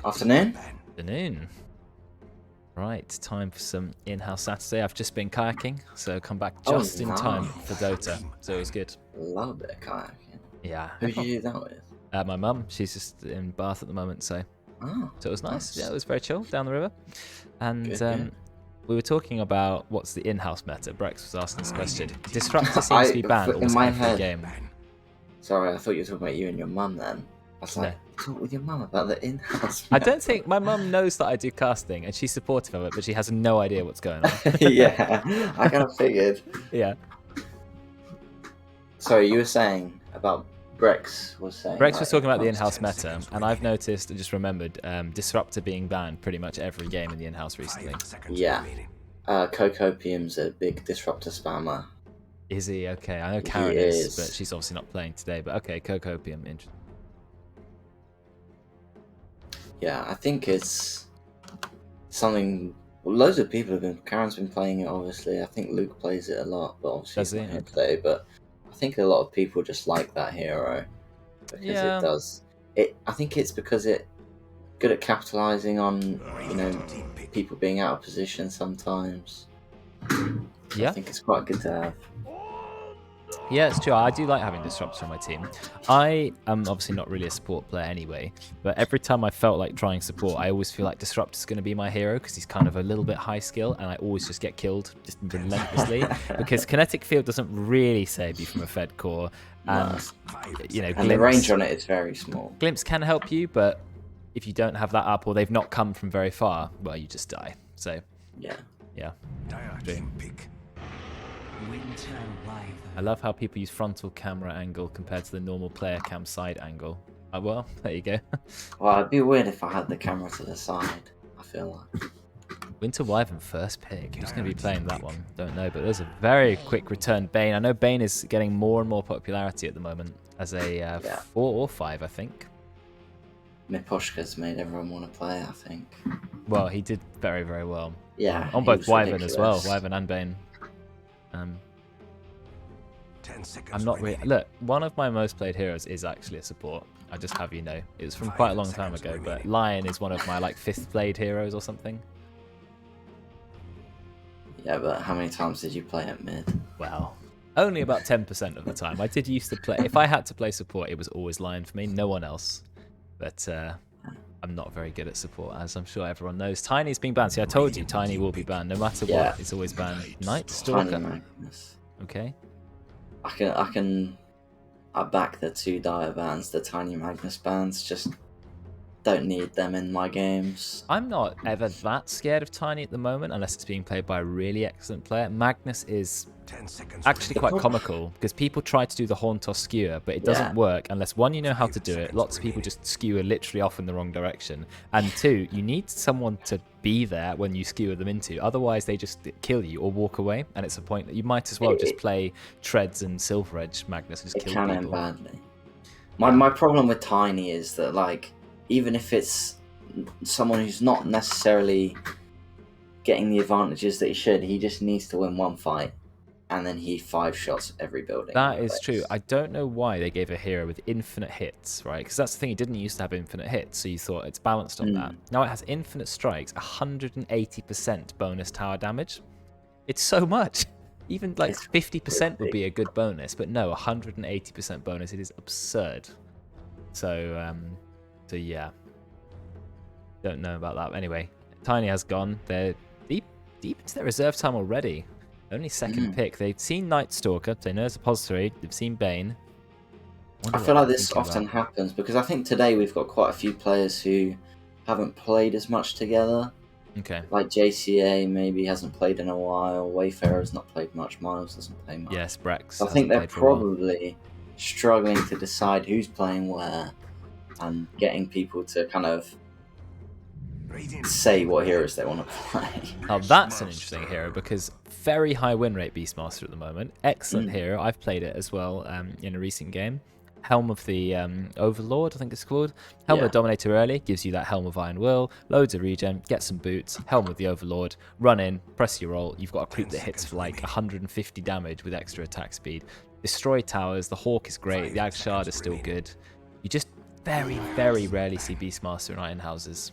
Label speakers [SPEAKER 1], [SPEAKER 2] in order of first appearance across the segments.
[SPEAKER 1] Afternoon.
[SPEAKER 2] Afternoon. Right, time for some in-house Saturday. I've just been kayaking, so come back just in time for Dota. So it was good.
[SPEAKER 1] Love a bit of kayaking.
[SPEAKER 2] Yeah.
[SPEAKER 1] Who did you do that with?
[SPEAKER 2] My mum. She's just in Bath at the moment, so it was nice. Yeah, it was very chill down the river. And
[SPEAKER 1] Good.
[SPEAKER 2] we were talking about what's the in-house meta. Brex was asking this question. Disruptor seems to be banned
[SPEAKER 1] in
[SPEAKER 2] almost
[SPEAKER 1] my
[SPEAKER 2] every
[SPEAKER 1] head.
[SPEAKER 2] game.
[SPEAKER 1] Sorry, I thought you were talking about you and your mum then. I was like, talk with your mum about the in-house meta.
[SPEAKER 2] I don't think my mum knows that I do casting, and she's supportive of it, but she has no idea what's going on.
[SPEAKER 1] Yeah, I kind of figured.
[SPEAKER 2] Yeah.
[SPEAKER 1] Sorry, you were saying about Brex was saying.
[SPEAKER 2] Brex was talking about the in-house meta, and I've noticed and just remembered Disruptor being banned pretty much every game in the in-house recently.
[SPEAKER 1] Yeah. Cocopium's a big Disruptor spammer.
[SPEAKER 2] Is he? Okay, I know Karen is, but she's obviously not playing today. But okay, Cocopium, interesting.
[SPEAKER 1] Yeah, I think it's something. Well, loads of people have been. Karen's been playing it, obviously. I think Luke plays it a lot, but obviously he's not here today. But I think a lot of people just like that hero because it does. I think it's because it's good at capitalizing on people being out of position sometimes.
[SPEAKER 2] Yeah,
[SPEAKER 1] I think it's quite good to have.
[SPEAKER 2] Yeah, it's true. I do like having Disruptor on my team. I am obviously not really a support player anyway, but every time I felt like trying support, I always feel like Disruptor's going to be my hero because he's kind of a little bit high skill, and I always just get killed just relentlessly because Kinetic Field doesn't really save you from a Fed core, and
[SPEAKER 1] and the range on it is very small.
[SPEAKER 2] Glimpse can help you, but if you don't have that up or they've not come from very far, well, you just die. So yeah. I love how people use frontal camera angle compared to the normal player cam side angle. Well, there you go.
[SPEAKER 1] Well, it'd be weird if I had the camera to the side, I feel like.
[SPEAKER 2] Winter Wyvern first pick. Who's going to be playing that one? Don't know, but there's a very quick return Bane. I know Bane is getting more and more popularity at the moment as a 4 or 5, I think.
[SPEAKER 1] Miposhka's made everyone want to play, I think.
[SPEAKER 2] Well, he did very, very well.
[SPEAKER 1] Yeah.
[SPEAKER 2] On both Wyvern as well, Wyvern and Bane. I'm not really... Look, one of my most played heroes is actually a support. I just have you know. It was from quite a long time ago, but Lion is one of my like 5th played heroes or something.
[SPEAKER 1] Yeah, but how many times did you play at mid?
[SPEAKER 2] Well, only about 10% of the time. I did used to play... If I had to play support, it was always Lion for me, no one else. But I'm not very good at support, as I'm sure everyone knows. Tiny's being banned. See, I told you Tiny will be banned. No matter what, it's always banned. Night Stalker. Okay.
[SPEAKER 1] I back the 2 Dire bans, the Tiny Magnus bans, just don't need them in my games.
[SPEAKER 2] I'm not ever that scared of Tiny at the moment, unless it's being played by a really excellent player. Magnus is actually quite comical, because people try to do the horn toss skewer, but it doesn't work unless, one, you know how to do it. Lots of people just skewer literally off in the wrong direction. And 2, you need someone to be there when you skewer them into. Otherwise, they just kill you or walk away, and it's a point that you might as well just play Treads and Silver Edge Magnus and just kill people. It can end
[SPEAKER 1] badly. My problem with Tiny is that, like, even if it's someone who's not necessarily getting the advantages that he should, he just needs to win one fight, and then he 5 shots every building.
[SPEAKER 2] That is true. I don't know why they gave a hero with infinite hits, right? Because that's the thing, it didn't used to have infinite hits, so you thought it's balanced on that. Now it has infinite strikes, 180% bonus tower damage. It's so much. Even like 50% would be a good bonus, but no, 180% bonus. It is absurd. So yeah. Don't know about that. Anyway, Tiny has gone. They're deep into their reserve time already. Only 2nd pick. They've seen Night Stalker. They know there's a pository. They've seen Bane.
[SPEAKER 1] I feel like this often happens because I think today we've got quite a few players who haven't played as much together.
[SPEAKER 2] Okay.
[SPEAKER 1] Like JCA maybe hasn't played in a while. Wayfarer's not played much. Miles doesn't play much.
[SPEAKER 2] Yes, Brex.
[SPEAKER 1] So I think they're probably struggling to decide who's playing where and getting people to kind of say what heroes they want to play.
[SPEAKER 2] Oh, that's an interesting hero because very high win rate Beastmaster at the moment. Excellent hero. I've played it as well in a recent game. Helm of the Overlord, I think it's called. Helm of the Dominator early gives you that Helm of Iron Will, loads of regen, get some boots, Helm of the Overlord, run in, press your roll. You've got a creep that hits for like 150 damage with extra attack speed. Destroy towers. The Hawk is great. The Ag Shard is still good. You just very, very rarely see Beastmaster in our in-houses.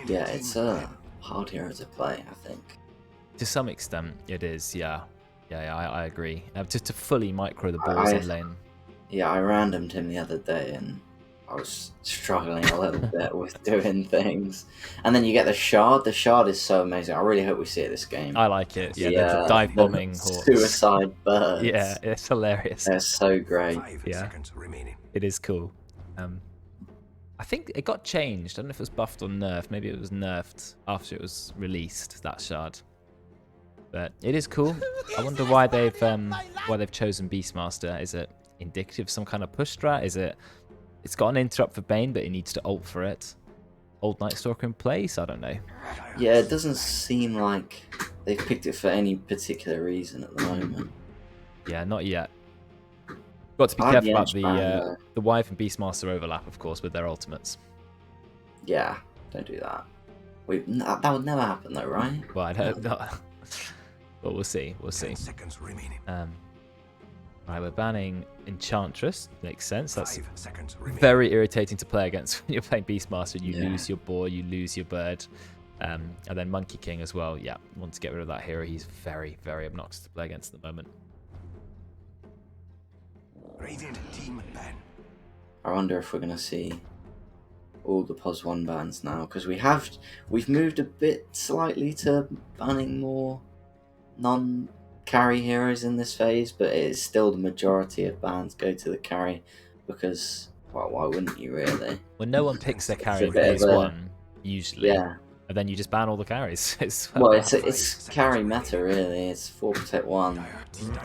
[SPEAKER 1] Yeah, it's a hard hero to play, I think.
[SPEAKER 2] To some extent, it is, yeah. Yeah, I agree. To fully micro the balls in lane.
[SPEAKER 1] Yeah, I randomed him the other day, and I was struggling a little bit with doing things. And then you get the shard. The shard is so amazing. I really hope we see it this game.
[SPEAKER 2] I like it. Yeah, the dive bombing hawks.
[SPEAKER 1] Suicide birds.
[SPEAKER 2] Yeah, it's hilarious.
[SPEAKER 1] They're so great.
[SPEAKER 2] Yeah, it is cool. I think it got changed. I don't know if it was buffed or nerfed. Maybe it was nerfed after it was released, that shard. But it is cool. I wonder why they've chosen Beastmaster. Is it indicative of some kind of push strat? Is it? It's got an interrupt for Bane, but it needs to ult for it. Old Night Stalker in place? I don't know.
[SPEAKER 1] Yeah, it doesn't seem like they've picked it for any particular reason at the moment.
[SPEAKER 2] Yeah, not yet. Got to be careful about the Wyvern Beastmaster overlap, of course, with their ultimates.
[SPEAKER 1] Yeah, don't do that. That would never happen, though, right?
[SPEAKER 2] Well, I hope not. But we'll see. We'll see.
[SPEAKER 3] 10 seconds remaining.
[SPEAKER 2] Right, we're banning Enchantress. Makes sense. That's
[SPEAKER 3] 5 seconds remaining.
[SPEAKER 2] very irritating to play against when you're playing Beastmaster. You lose your boar, you lose your bird. And then Monkey King as well. Yeah, want to get rid of that hero. He's very, very obnoxious to play against at the moment.
[SPEAKER 3] Radiant team ban.
[SPEAKER 1] I wonder if we're going to see all the POS 1 bans now, because we've moved a bit slightly to banning more non-carry heroes in this phase, but it is still the majority of bans go to the carry, because, well, why wouldn't you really?
[SPEAKER 2] Well, no one picks their carry in phase 1, usually.
[SPEAKER 1] Yeah.
[SPEAKER 2] And then you just ban all the carries. It's
[SPEAKER 1] carry meta, really. It's 4 protect 1.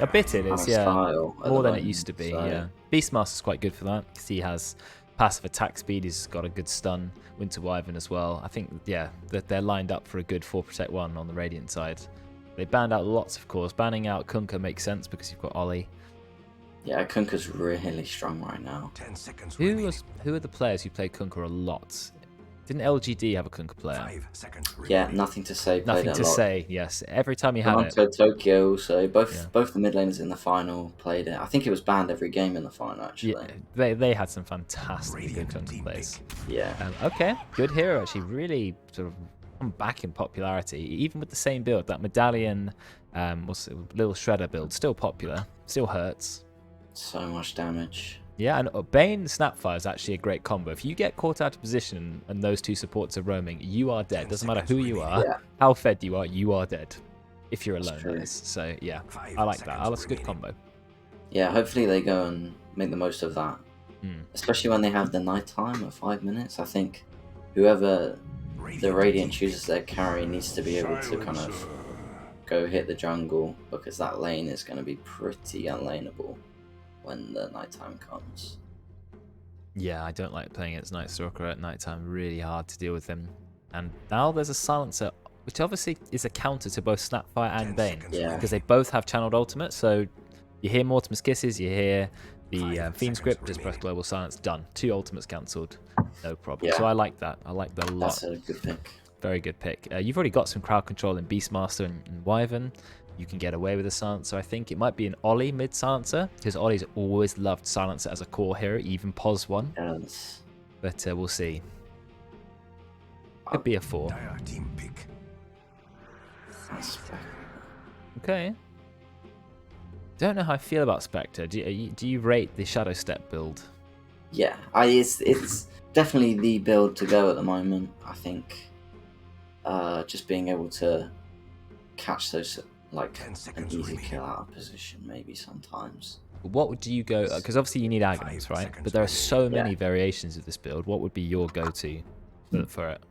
[SPEAKER 2] A bit it is, yeah. More than it used to be,
[SPEAKER 1] so.
[SPEAKER 2] yeah. Beastmaster's quite good for that, because he has passive attack speed, he's got a good stun. Winter Wyvern as well. I think, yeah, that they're lined up for a good 4 protect 1 on the Radiant side. They banned out lots, of course. Banning out Kunkka makes sense because you've got Ollie.
[SPEAKER 1] Yeah, Kunkka's really strong right now.
[SPEAKER 3] 10 seconds
[SPEAKER 2] Who are the players who played Kunkka a lot? Didn't LGD have a Kunkka player?
[SPEAKER 3] 5 seconds remaining.
[SPEAKER 1] Yeah, nothing to say.
[SPEAKER 2] Nothing to say, yes. Every time you had it.
[SPEAKER 1] Tokyo also. Both the mid laners in the final played it. I think it was banned every game in the final, actually.
[SPEAKER 2] Yeah, they had some fantastic good Kunkka plays.
[SPEAKER 1] Yeah.
[SPEAKER 2] Okay, good hero, actually. Really sort of come back in popularity. Even with the same build, that Medallion, little Shredder build, still popular. Still hurts.
[SPEAKER 1] So much damage.
[SPEAKER 2] Yeah, and Bane Snapfire is actually a great combo. If you get caught out of position and those two supports are roaming, you are dead. Doesn't matter who you are, how fed you are dead. If you're alone, that is. So yeah, I like that. That's a good combo.
[SPEAKER 1] Yeah, hopefully they go and make the most of that. Especially when they have the nighttime of 5 minutes. I think whoever the Radiant chooses their carry needs to be able to kind of go hit the jungle, because that lane is going to be pretty unlaneable when the nighttime comes.
[SPEAKER 2] Yeah, I don't like playing against Night Stalker at nighttime. Really hard to deal with him. And now there's a Silencer, which obviously is a counter to both Snapfire and Bane.
[SPEAKER 1] Yeah.
[SPEAKER 2] Because they both have channeled ultimate. So you hear Mortimer's Kisses, you hear the Fiend script, just press Global Silence, done. 2 ultimates cancelled, no problem.
[SPEAKER 1] Yeah.
[SPEAKER 2] So I like that. I like that a lot.
[SPEAKER 1] That's a good pick.
[SPEAKER 2] Very good pick. You've already got some crowd control in Beastmaster and Wyvern. You can get away with a Silencer. I think it might be an Ollie mid-Silencer, because Ollie's always loved Silencer as a core hero, even POS 1.
[SPEAKER 1] Yes.
[SPEAKER 2] But we'll see. Could be a 4.
[SPEAKER 3] Team pick.
[SPEAKER 2] Okay. Don't know how I feel about Spectre. Do you rate the Shadow Step build?
[SPEAKER 1] Yeah, it's definitely the build to go at the moment. I think just being able to catch those, like an easy kill out of position, maybe sometimes.
[SPEAKER 2] What would you go? Because obviously you need Aghanim's, right? But there are so many variations of this build. What would be your go-to for it?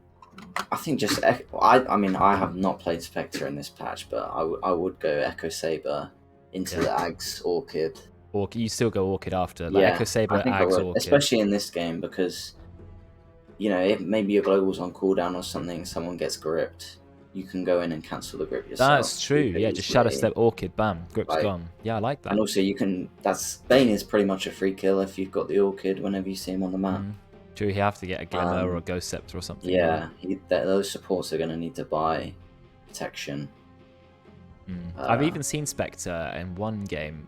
[SPEAKER 1] I think just I mean, I have not played Spectre in this patch, but I would go Echo Saber into the Ags Orchid.
[SPEAKER 2] Or you still go Orchid after, like Echo Saber, Ags Orchid,
[SPEAKER 1] especially in this game, because you know, maybe your global's on cooldown or something. Someone gets gripped. You can go in and cancel the grip yourself.
[SPEAKER 2] That's true. Yeah, just Shadow Step Orchid, bam, grip's gone. Yeah, I like that.
[SPEAKER 1] And also, you can. Bane is pretty much a free kill if you've got the Orchid whenever you see him on the map.
[SPEAKER 2] True, you have to get a Glimmer or a Ghost Scepter or something.
[SPEAKER 1] Yeah, those supports are going to need to buy protection.
[SPEAKER 2] I've even seen Spectre in one game,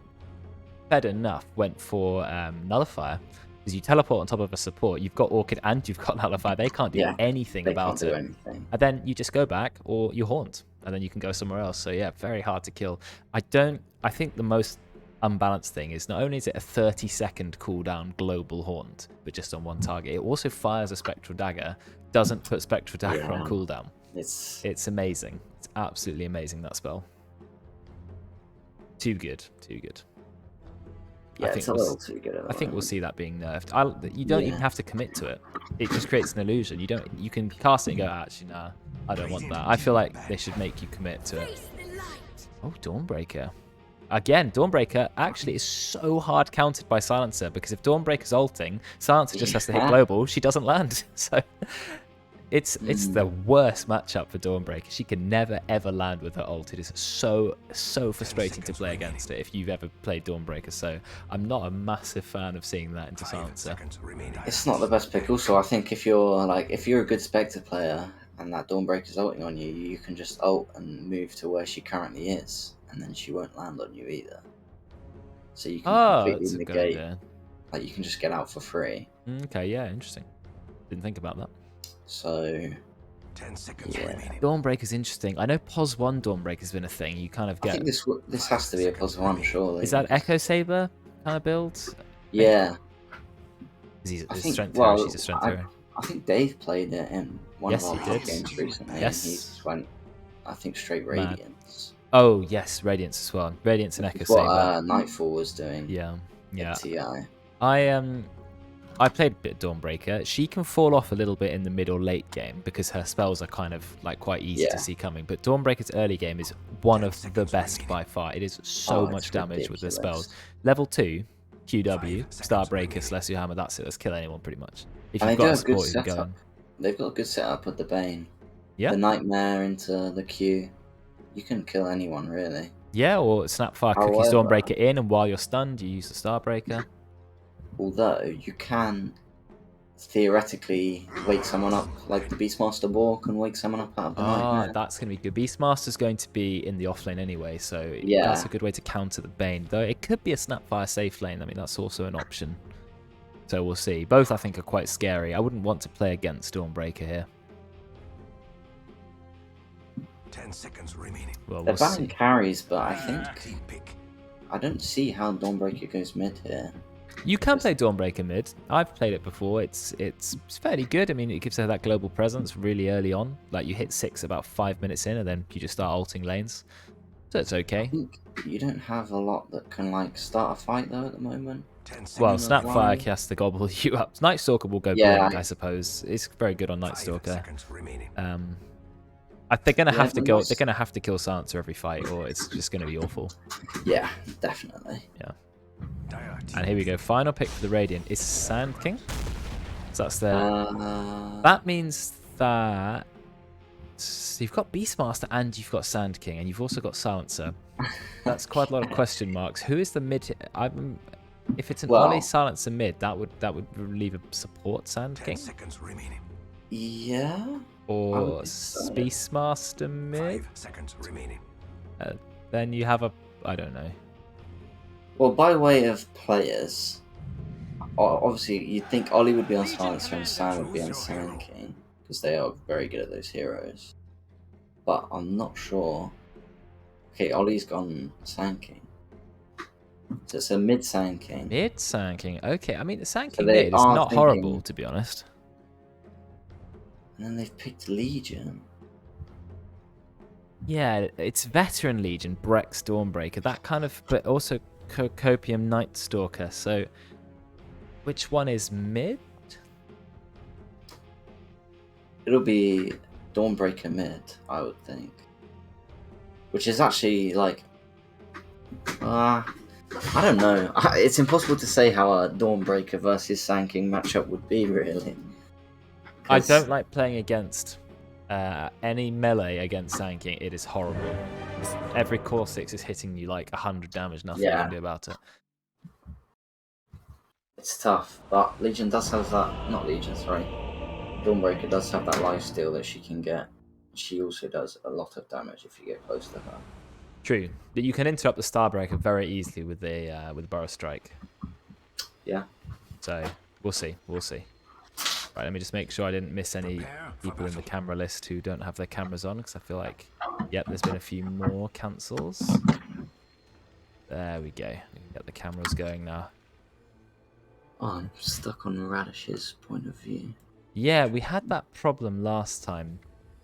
[SPEAKER 2] fed enough, went for Nullifier, Because you teleport on top of a support, you've got Orchid and you've got Nullify. They can't do anything about it.
[SPEAKER 1] Anything.
[SPEAKER 2] And then you just go back or you haunt, and then you can go somewhere else. So yeah, very hard to kill. I think the most unbalanced thing is not only is it a 30-second cooldown global haunt, but just on one target, it also fires a Spectral Dagger, doesn't put Spectral Dagger on cooldown. It's amazing. It's absolutely amazing, that spell. Too good. Too good.
[SPEAKER 1] Yeah, it's a little too good.
[SPEAKER 2] I think we'll see that being nerfed. You don't even have to commit to it. It just creates an illusion. You can cast it and go, actually, nah, I don't want that. I feel like they should make you commit to it. Oh, Dawnbreaker. Again, Dawnbreaker actually is so hard countered by Silencer, because if Dawnbreaker's ulting, Silencer just has to hit global. She doesn't land. So it's the worst matchup for Dawnbreaker. She can never ever land with her ult. It is so frustrating to play against it if you've ever played Dawnbreaker. So I'm not a massive fan of seeing that into Silencer.
[SPEAKER 1] It's not the best pick. Also, I think if you're a good Spectre player and that Dawnbreaker's ulting on you, you can just ult and move to where she currently is, and then she won't land on you either. So you can completely negate. Like, you can just get out for free.
[SPEAKER 2] Okay, yeah, interesting. Didn't think about that.
[SPEAKER 1] So
[SPEAKER 3] 10 seconds remaining.
[SPEAKER 2] Dawnbreaker's interesting. I know POS 1 Dawnbreaker's been a thing. You kind of get.
[SPEAKER 1] I think this has to be a +1, surely.
[SPEAKER 2] Is that Echo Saber kind of build?
[SPEAKER 1] Yeah.
[SPEAKER 2] She's a strength hero.
[SPEAKER 1] I think Dave played it in one of our
[SPEAKER 2] did.
[SPEAKER 1] games recently.
[SPEAKER 2] Yes.
[SPEAKER 1] And he just went, I think, straight Radiance.
[SPEAKER 2] Oh yes, Radiance as well. Radiance and Echo Saber.
[SPEAKER 1] What Nightfall was doing.
[SPEAKER 2] Yeah.
[SPEAKER 1] TI.
[SPEAKER 2] I played a bit of Dawnbreaker. She can fall off a little bit in the mid or late game because her spells are kind of like quite easy to see coming. But Dawnbreaker's early game is one of the best by far. It is so much damage with the spells. Level 2, QW, Starbreaker, Celestial Hammer, that's it. Let's kill anyone pretty much. If you've got a support, you can go in.
[SPEAKER 1] They've got a good setup with the Bane.
[SPEAKER 2] Yeah.
[SPEAKER 1] The Nightmare into the Q. You can kill anyone, really.
[SPEAKER 2] Yeah, or Snapfire Cookies Dawnbreaker in, and while you're stunned, you use the Starbreaker.
[SPEAKER 1] Although, you can theoretically wake someone up, like the Beastmaster Boar can wake someone up out of the Nightmare.
[SPEAKER 2] That's going to be good. Beastmaster's going to be in the offlane anyway, so that's a good way to counter the Bane. Though it could be a Snapfire safe lane. I mean, that's also an option. So we'll see. Both, I think, are quite scary. I wouldn't want to play against Dawnbreaker here.
[SPEAKER 3] 10 seconds remaining.
[SPEAKER 2] Well,
[SPEAKER 1] They're
[SPEAKER 2] we'll
[SPEAKER 1] banning
[SPEAKER 2] see.
[SPEAKER 1] carries, but I don't see how Dawnbreaker goes mid here.
[SPEAKER 2] You can play Dawnbreaker mid. I've played it before. It's fairly good. I mean, it gives her that global presence really early on. Like, you hit 6 about 5 minutes in, and then you just start ulting lanes. So it's okay.
[SPEAKER 1] I think you don't have a lot that can, like, start a fight, though, at the moment.
[SPEAKER 2] Well, Snapfire has to gobble you up. Night Stalker will go blink, I suppose. It's very good on Night Stalker. They're gonna have to go. They're gonna have to kill Silencer every fight, or it's just gonna be awful.
[SPEAKER 1] Yeah, definitely.
[SPEAKER 2] Yeah. And here we go. Final pick for the Radiant is Sand King. So that's their. That means that you've got Beastmaster and you've got Sand King, and you've also got Silencer. That's quite a lot of question marks. Who is the mid? If it's an Ollie Silencer mid, that would relieve a support Sand King.
[SPEAKER 3] 10 seconds remaining.
[SPEAKER 1] Yeah.
[SPEAKER 2] Or Beastmaster mid.
[SPEAKER 3] 5 seconds remaining.
[SPEAKER 2] Then you have I don't know.
[SPEAKER 1] Well, by way of players, obviously you'd think Ollie would be on Silencer and Sam would be on Sand King, because they are very good at those heroes. But I'm not sure. Okay, Ollie's gone Sand King. So it's a mid Sand King.
[SPEAKER 2] Mid Sand King. Okay, I mean the Sand King mid is not horrible, to be honest.
[SPEAKER 1] And then they've picked Legion.
[SPEAKER 2] Yeah, it's Veteran Legion, Brex Dawnbreaker, that kind of, but also Copium Night Stalker. So, which one is mid?
[SPEAKER 1] It'll be Dawnbreaker mid, I would think. Which is actually like, I don't know. It's impossible to say how a Dawnbreaker versus Sand King matchup would be, really.
[SPEAKER 2] I don't like playing against any melee against Sand King. It is horrible. Every core 6 is hitting you like 100 damage. Nothing you can do about it.
[SPEAKER 1] It's tough, but Legion does have that. Not Legion, sorry. Dawnbreaker does have that lifesteal that she can get. She also does a lot of damage if you get close to her.
[SPEAKER 2] True, but you can interrupt the Starbreaker very easily with the Burrow Strike.
[SPEAKER 1] Yeah.
[SPEAKER 2] So We'll see. We'll see. Right, let me just make sure I didn't miss any people in the camera list who don't have their cameras on, because I feel like, yep, there's been a few more cancels. There we go. We can get the cameras going now.
[SPEAKER 1] Oh, I'm stuck on Radish's point of view.
[SPEAKER 2] Yeah, we had that problem last time.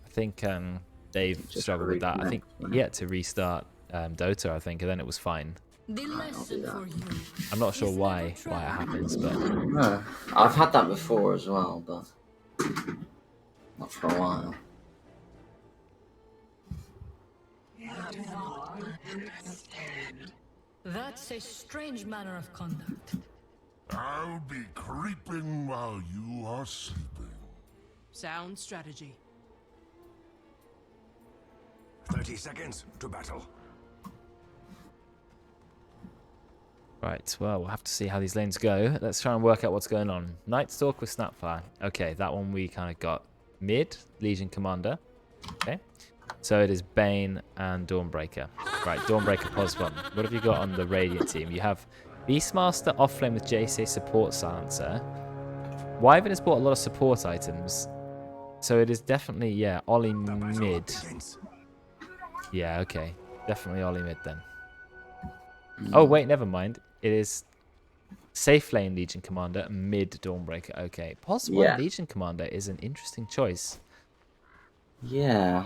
[SPEAKER 2] I think Dave struggled with that. I think he had to restart Dota, I think, and then it was fine. I'm not sure why it happens, but
[SPEAKER 1] No, I've had that before as well, but not for a while.
[SPEAKER 4] That's a strange manner of conduct.
[SPEAKER 5] I'll be creeping while you are sleeping.
[SPEAKER 6] Sound strategy.
[SPEAKER 3] 30 seconds to battle.
[SPEAKER 2] right, well, we'll have to see how these lanes go. Let's try and work out what's going on. Nightstalk with Snapfire. Okay, that one we kind of got. Mid, Legion Commander. Okay. So it is Bane and Dawnbreaker. Right, Dawnbreaker Pos1. What have you got on the Radiant team? You have Beastmaster offlane with JCA support silencer. Wyvern has bought a lot of support items. So it is definitely, yeah, Ollie mid. Yeah, okay. Definitely Ollie mid then. Oh, wait, never mind. It is safe lane Legion Commander, mid Dawnbreaker. Okay. Pos1 Legion Commander is an interesting choice.
[SPEAKER 1] Yeah.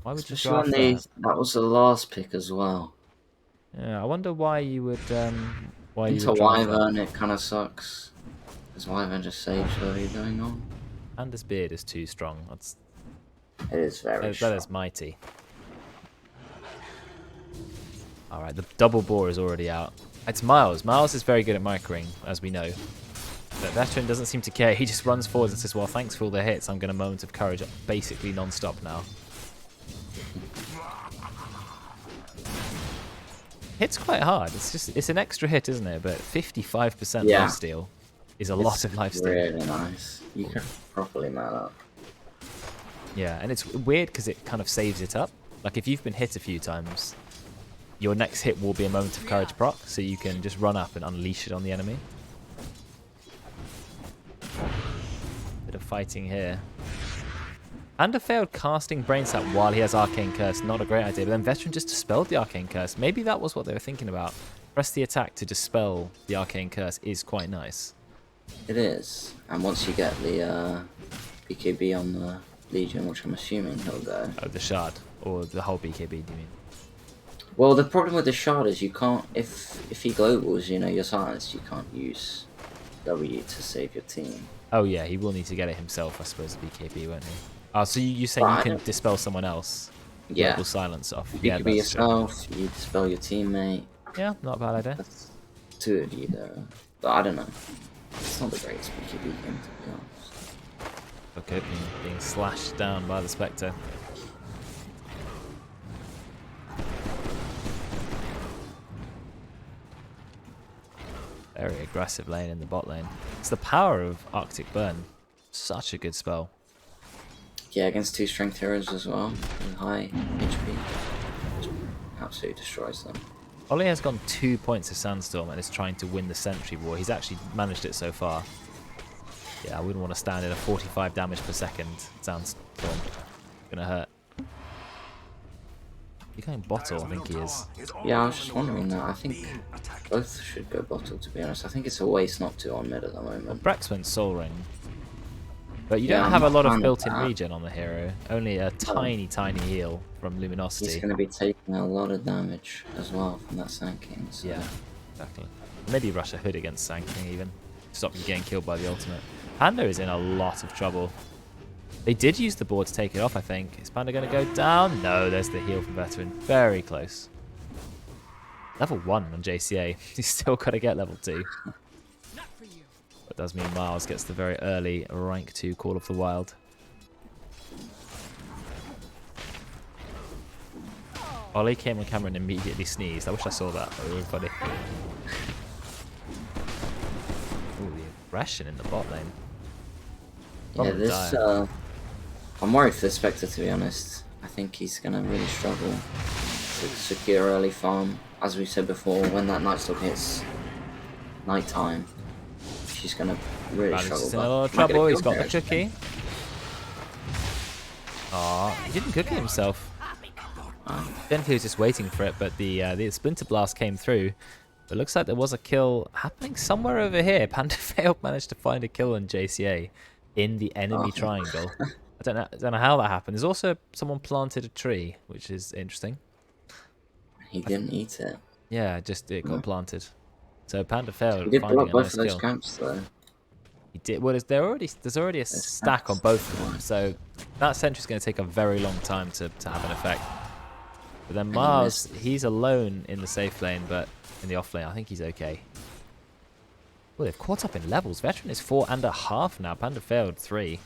[SPEAKER 2] Why would you
[SPEAKER 1] Especially
[SPEAKER 2] draft
[SPEAKER 1] when
[SPEAKER 2] that?
[SPEAKER 1] that was the last pick as well.
[SPEAKER 2] Yeah, I wonder why you would why you
[SPEAKER 1] Into
[SPEAKER 2] would draft
[SPEAKER 1] Wyvern,
[SPEAKER 2] that.
[SPEAKER 1] it kind of sucks. Because Wyvern just saves whatever you're going on.
[SPEAKER 2] And his beard is too strong. That's
[SPEAKER 1] It is very
[SPEAKER 2] that is mighty. Alright, the double boar is already out. It's Miles. Miles is very good at microing, as we know. But Veteran doesn't seem to care. He just runs forwards and says, well, thanks for all the hits. I'm going to Moment of Courage basically non-stop now. Hits quite hard. It's an extra hit, isn't it? But 55% lifesteal is a lot of lifesteal.
[SPEAKER 1] Really nice. You can properly man up.
[SPEAKER 2] Yeah, and it's weird because it kind of saves it up. Like if you've been hit a few times, your next hit will be a Moment of Courage proc, so you can just run up and unleash it on the enemy. Bit of fighting here. And a failed casting Brain Sap while he has Arcane Curse. Not a great idea. But then Veteran just dispelled the Arcane Curse. Maybe that was what they were thinking about. Press the attack to dispel the Arcane Curse is quite nice.
[SPEAKER 1] It is. And once you get the BKB on the Legion, which I'm assuming he'll go.
[SPEAKER 2] Oh, the Shard. Or the whole BKB, do you mean?
[SPEAKER 1] Well, the problem with the Shard is you can't... If he globals, you know, you're silenced, you can't use W to save your team.
[SPEAKER 2] Oh, yeah. He will need to get it himself, I suppose, the BKB, won't he? Oh, so you say you can dispel someone else?
[SPEAKER 1] Yeah.
[SPEAKER 2] Global silence off.
[SPEAKER 1] You could be yourself, you dispel your teammate.
[SPEAKER 2] Yeah, not a bad idea.
[SPEAKER 1] That's two of you though. But I don't know. It's not the greatest BKB game, to be honest.
[SPEAKER 2] Okay, being slashed down by the Spectre. Very aggressive lane in the bot lane. It's the power of Arctic Burn. Such a good spell.
[SPEAKER 1] Yeah, against 2 strength heroes as well, with high HP. Absolutely destroys them.
[SPEAKER 2] Ollie has gone 2 points of Sandstorm and is trying to win the Sentry War. He's actually managed it so far. Yeah, I wouldn't want to stand in a 45 damage per second Sandstorm. Gonna hurt. He's going bottle, I think he is.
[SPEAKER 1] Yeah, I was just wondering that. I think both should go bottle, to be honest. I think it's a waste not to on mid at the moment.
[SPEAKER 2] Brax went Soul Ring. But you don't have a lot of built-in regen on the hero. Only a tiny heal from Luminosity.
[SPEAKER 1] He's going to be taking a lot of damage as well from that Sand King. So.
[SPEAKER 2] Yeah, exactly. Maybe rush a hood against Sand King even. Stop you getting killed by the ultimate. Panda is in a lot of trouble. They did use the board to take it off, I think. Is Panda going to go down? No, there's the heal from Veteran. Very close. Level 1 on JCA. He's still got to get level 2. That does mean Miles gets the very early rank 2 Call of the Wild. Ollie came on camera and immediately sneezed. I wish I saw that. That was funny. Ooh, the aggression in the bot lane.
[SPEAKER 1] Yeah, this... I'm worried for the Spectre, to be honest. I think he's going to really struggle to secure early farm. As we said before, when that Nightstalk hits nighttime, she's gonna really
[SPEAKER 2] Rally's
[SPEAKER 1] struggle.
[SPEAKER 2] just in a
[SPEAKER 1] but
[SPEAKER 2] lot of
[SPEAKER 1] might get a
[SPEAKER 2] trouble. He's
[SPEAKER 1] kill
[SPEAKER 2] got the
[SPEAKER 1] there.
[SPEAKER 2] cookie. Aw, he didn't cookie himself. Then he was just waiting for it, but the Splinter Blast came through. But it looks like there was a kill happening somewhere over here. Panda Failed managed to find a kill on JCA in the enemy triangle. I don't know how that happened. There's also someone planted a tree, which is interesting.
[SPEAKER 1] He didn't eat it.
[SPEAKER 2] Yeah, just it got planted. So Panda Failed
[SPEAKER 1] He did
[SPEAKER 2] finding
[SPEAKER 1] block
[SPEAKER 2] a
[SPEAKER 1] both
[SPEAKER 2] nice
[SPEAKER 1] of those
[SPEAKER 2] kill.
[SPEAKER 1] camps though.
[SPEAKER 2] He did. Well, there's already a stack on both of them, so that sentry's going to take a very long time to have an effect. But then Mars, he's alone in the safe lane, but in the off lane, I think he's okay. Well, they've caught up in levels. Veteran is 4.5 now. Panda Failed 3.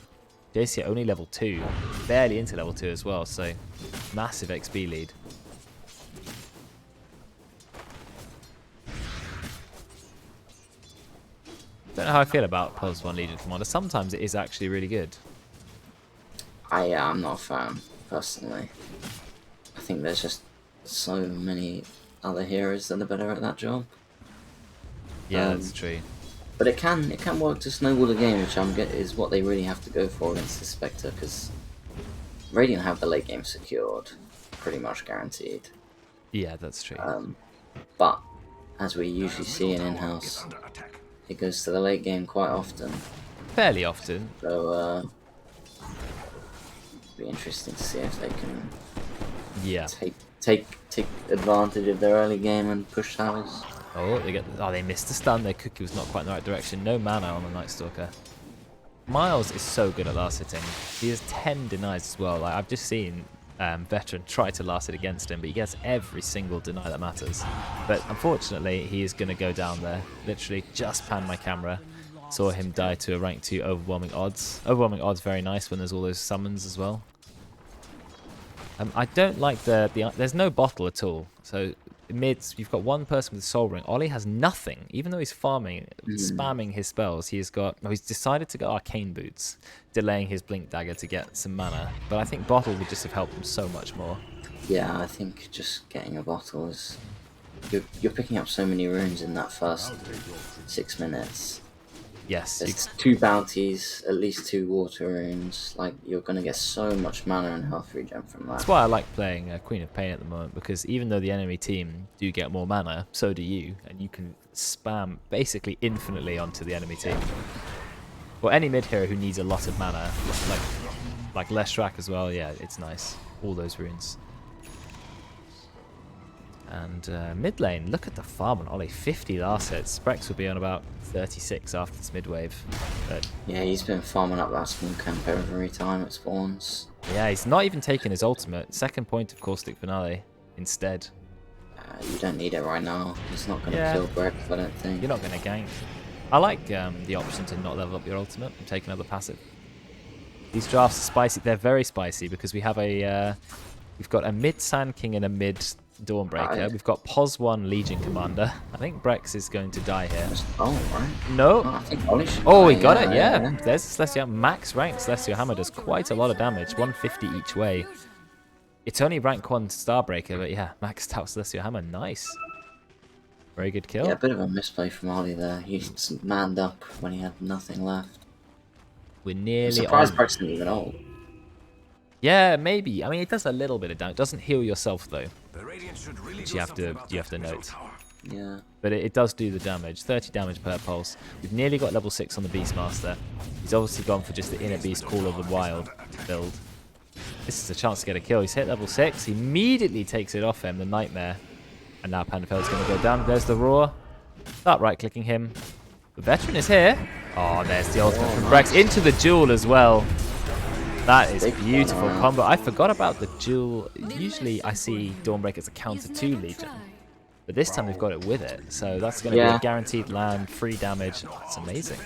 [SPEAKER 2] JC only level 2, barely into level 2 as well, so massive XP lead. Don't know how I feel about Pulse 1 Legion Commander. Sometimes it is actually really good.
[SPEAKER 1] I'm not a fan, personally. I think there's just so many other heroes that are better at that job.
[SPEAKER 2] Yeah, that's true.
[SPEAKER 1] But it can work to snowball the game, which is what they really have to go for against the Spectre, because Radiant have the late game secured, pretty much guaranteed.
[SPEAKER 2] Yeah, that's true.
[SPEAKER 1] But as we usually see in in-house, it goes to the late game quite often.
[SPEAKER 2] Fairly often.
[SPEAKER 1] So it'll be interesting to see if they can take advantage of their early game and push towers.
[SPEAKER 2] Oh, they missed the stun. Their cookie was not quite in the right direction. No mana on the Night Stalker. Miles is so good at last hitting. He has 10 denies as well. Like, I've just seen Veteran try to last hit against him, but he gets every single deny that matters. But unfortunately, he is going to go down there. Literally just panned my camera. Saw him die to a rank 2 overwhelming odds. Overwhelming odds very nice when there's all those summons as well. I don't like there's no bottle at all. So mids, you've got one person with a soul ring. Ollie has nothing, even though he's farming, spamming his spells. He's decided to go arcane boots, delaying his blink dagger to get some mana. But I think bottle would just have helped him so much more.
[SPEAKER 1] Yeah, I think just getting a bottle is you're picking up so many runes in that first 6 minutes.
[SPEAKER 2] Yes.
[SPEAKER 1] There's 2 bounties, at least 2 water runes. Like, you're gonna get so much mana and health regen from that.
[SPEAKER 2] That's why I like playing Queen of Pain at the moment, because even though the enemy team do get more mana, so do you, and you can spam basically infinitely onto the enemy team. Or any mid hero who needs a lot of mana, like Leshrac as well. Yeah, it's nice. All those runes. And mid lane, look at the farm on Ollie. 50 last hits. Brex will be on about 36 after this mid wave. But
[SPEAKER 1] yeah, he's been farming up that spawn camp every time it spawns.
[SPEAKER 2] yeah, he's not even taking his ultimate. Second point of Caustic Finale instead.
[SPEAKER 1] You don't need it right now. He's not going to kill Brex, I don't think.
[SPEAKER 2] You're not going to gank. I like the option to not level up your ultimate and take another passive. These drafts are spicy. They're very spicy because we have we've got a mid Sand King and a mid Dawnbreaker. We've got Pos 1 Legion Commander. I think Brex is going to die here.
[SPEAKER 1] Oh, right.
[SPEAKER 2] No.
[SPEAKER 1] I think Ollie should
[SPEAKER 2] Oh, he
[SPEAKER 1] die,
[SPEAKER 2] got it, yeah. There's Celestial Max rank. Celestial Hammer does quite a lot of damage, 150 each way. It's only rank 1 Starbreaker, but yeah, maxed out Celestial Hammer. Nice. Very good kill.
[SPEAKER 1] Yeah, a bit of a misplay from Ollie there. He just manned up when he had nothing left.
[SPEAKER 2] We're nearly
[SPEAKER 1] surprised
[SPEAKER 2] on.
[SPEAKER 1] Brex didn't even ult.
[SPEAKER 2] Yeah, maybe. I mean, it does a little bit of damage. It doesn't heal yourself, though.
[SPEAKER 3] The Radiant should really
[SPEAKER 2] You have to note.
[SPEAKER 1] Yeah.
[SPEAKER 2] But it does do the damage. 30 damage per pulse. We've nearly got level 6 on the Beastmaster. He's obviously gone for just the Inner Beast Call of the Wild build. This is a chance to get a kill. He's hit level 6. He immediately takes it off him, the Nightmare. And now Pandafeld's going to go down. There's the Roar. Start right-clicking him. The Veteran is here. Oh, there's the ultimate from Brex. Into the Jewel as well. That is beautiful combo. I forgot about the Jewel. Usually I see Dawnbreaker as a counter to Legion. But this time they've got it with it. So that's going to be a guaranteed land, free damage. Oh, it's amazing.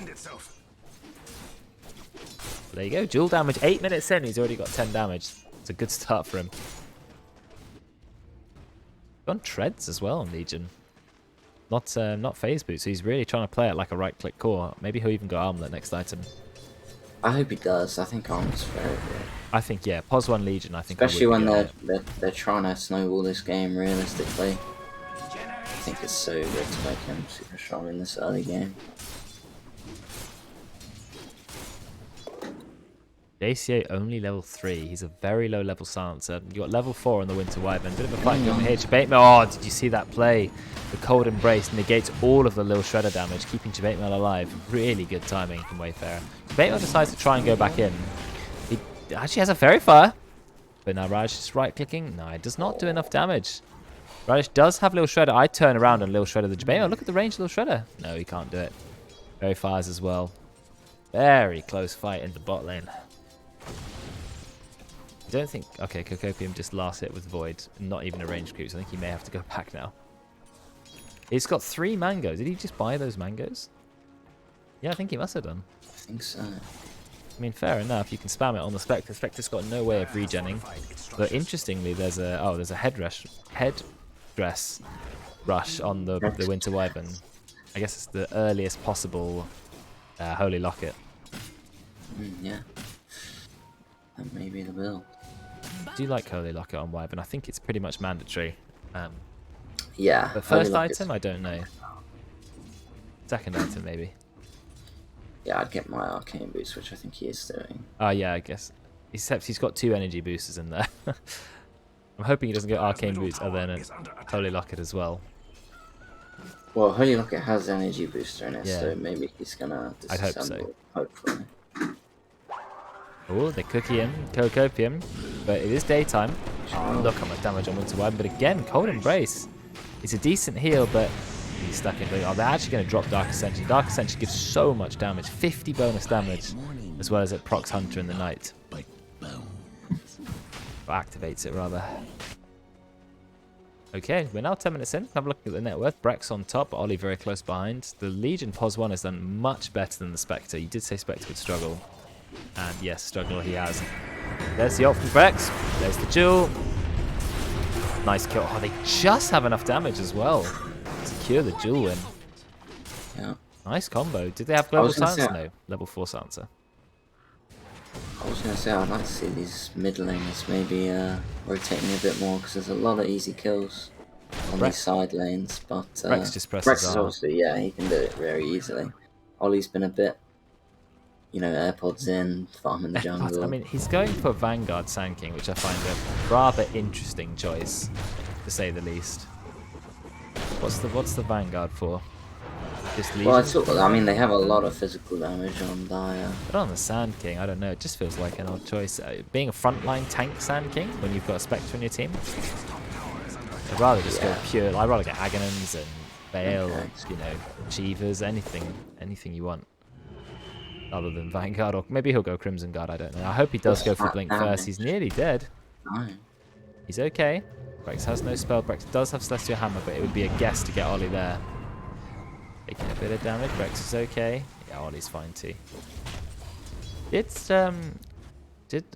[SPEAKER 2] There you go. Jewel damage. 8 minutes in, he's already got 10 damage. It's a good start for him. On treads as well on Legion. Not phase boot, so he's really trying to play it like a right-click core. Maybe he'll even go armlet next item.
[SPEAKER 1] I hope he does. I think armlet's very good.
[SPEAKER 2] I think, yeah, Pos 1 Legion, I think.
[SPEAKER 1] Especially when they're trying to snowball this game realistically. I think it's so good to make him super strong in this early game.
[SPEAKER 2] JCA only level 3. He's a very low level silencer. You got level 4 on the Winter Wyvern. Bit of a fight going here. Jebate-Mail. Oh, did you see that play? The Cold Embrace negates all of the Lil Shredder damage, keeping Jebate-Mail alive. Really good timing from Wayfarer. Jebate-Mail decides to try and go back in. He actually has a Fairy Fire. But now Raj is right clicking. No, it does not do enough damage. Raj does have Lil Shredder. I turn around on Lil Shredder the Jebate-Mail. Look at the range of Lil Shredder. No, he can't do it. Fairy Fires as well. Very close fight in the bot lane. I don't think... Okay, Cocopium just last hit with Void. Not even a range creep, so I think he may have to go back now. He's got 3 mangoes. Did he just buy those mangoes? Yeah, I think he must have done.
[SPEAKER 1] I think so.
[SPEAKER 2] I mean, fair enough. You can spam it on the Spectre. Spectre's got no way of regenning. But interestingly, there's a headdress rush on the Winter Wyvern. I guess it's the earliest possible Holy Locket.
[SPEAKER 1] Yeah. That may be the build.
[SPEAKER 2] Do you like Holy Locket on Wyvern? I think it's pretty much mandatory.
[SPEAKER 1] Yeah.
[SPEAKER 2] The first item, I don't know. Second item, maybe.
[SPEAKER 1] Yeah, I'd get my Arcane Boost, which I think he is doing.
[SPEAKER 2] Oh, yeah, I guess. Except he's got 2 energy boosters in there. I'm hoping he doesn't get Arcane Boost other than a Holy Locket as well.
[SPEAKER 1] Well, Holy Locket has energy booster in it,
[SPEAKER 2] Yeah.
[SPEAKER 1] so maybe he's gonna disassemble.
[SPEAKER 2] I'd hope so.
[SPEAKER 1] Hopefully.
[SPEAKER 2] Oh, they cookie him, Cocopium, but it is daytime. Oh, look how much damage on Winter Wyvern, but again, Cold Embrace. It's a decent heal, but he's stuck in. Oh, they're actually going to drop Dark Ascension. Dark Ascension gives so much damage, 50 bonus damage, as well as it procs Hunter in the night. Or activates it, rather. Okay, we're now 10 minutes in. Have a look at the net worth. Brex on top, Ollie very close behind. The Legion POS 1 has done much better than the Spectre. You did say Spectre would struggle. And yes, struggle he has. There's the ult from Brex. There's the duel. Nice kill. Oh, they just have enough damage as well. Secure the duel win.
[SPEAKER 1] Yeah.
[SPEAKER 2] Nice combo. Did they have global silence? No. Level 4 silencer.
[SPEAKER 1] I was going to say, I'd like to see these mid laners maybe rotating a bit more, because there's a lot of easy kills on these side lanes, but
[SPEAKER 2] Brex just presses
[SPEAKER 1] Brex is obviously, yeah, he can do it very easily. Ollie's been a bit, you know, AirPods in, farming the jungle.
[SPEAKER 2] I mean, he's going for Vanguard Sand King, which I find a rather interesting choice, to say the least. What's the Vanguard for? Just
[SPEAKER 1] well, I mean, they have a lot of physical damage on Dire.
[SPEAKER 2] But on the Sand King, I don't know. It just feels like an odd choice. Being a frontline tank Sand King when you've got a Spectre in your team, I'd rather just go pure. I'd rather get Aghanons and Bale, you know, Achievers, anything you want, other than Vanguard, or maybe he'll go Crimson Guard. I don't know. I hope he does go for Blink first. He's nearly dead.
[SPEAKER 1] No.
[SPEAKER 2] He's okay. Brex has no spell. Brex does have Celestial Hammer, but it would be a guess to get Ollie there. Taking a bit of damage. Brex is okay. Yeah, Ollie's fine too. Did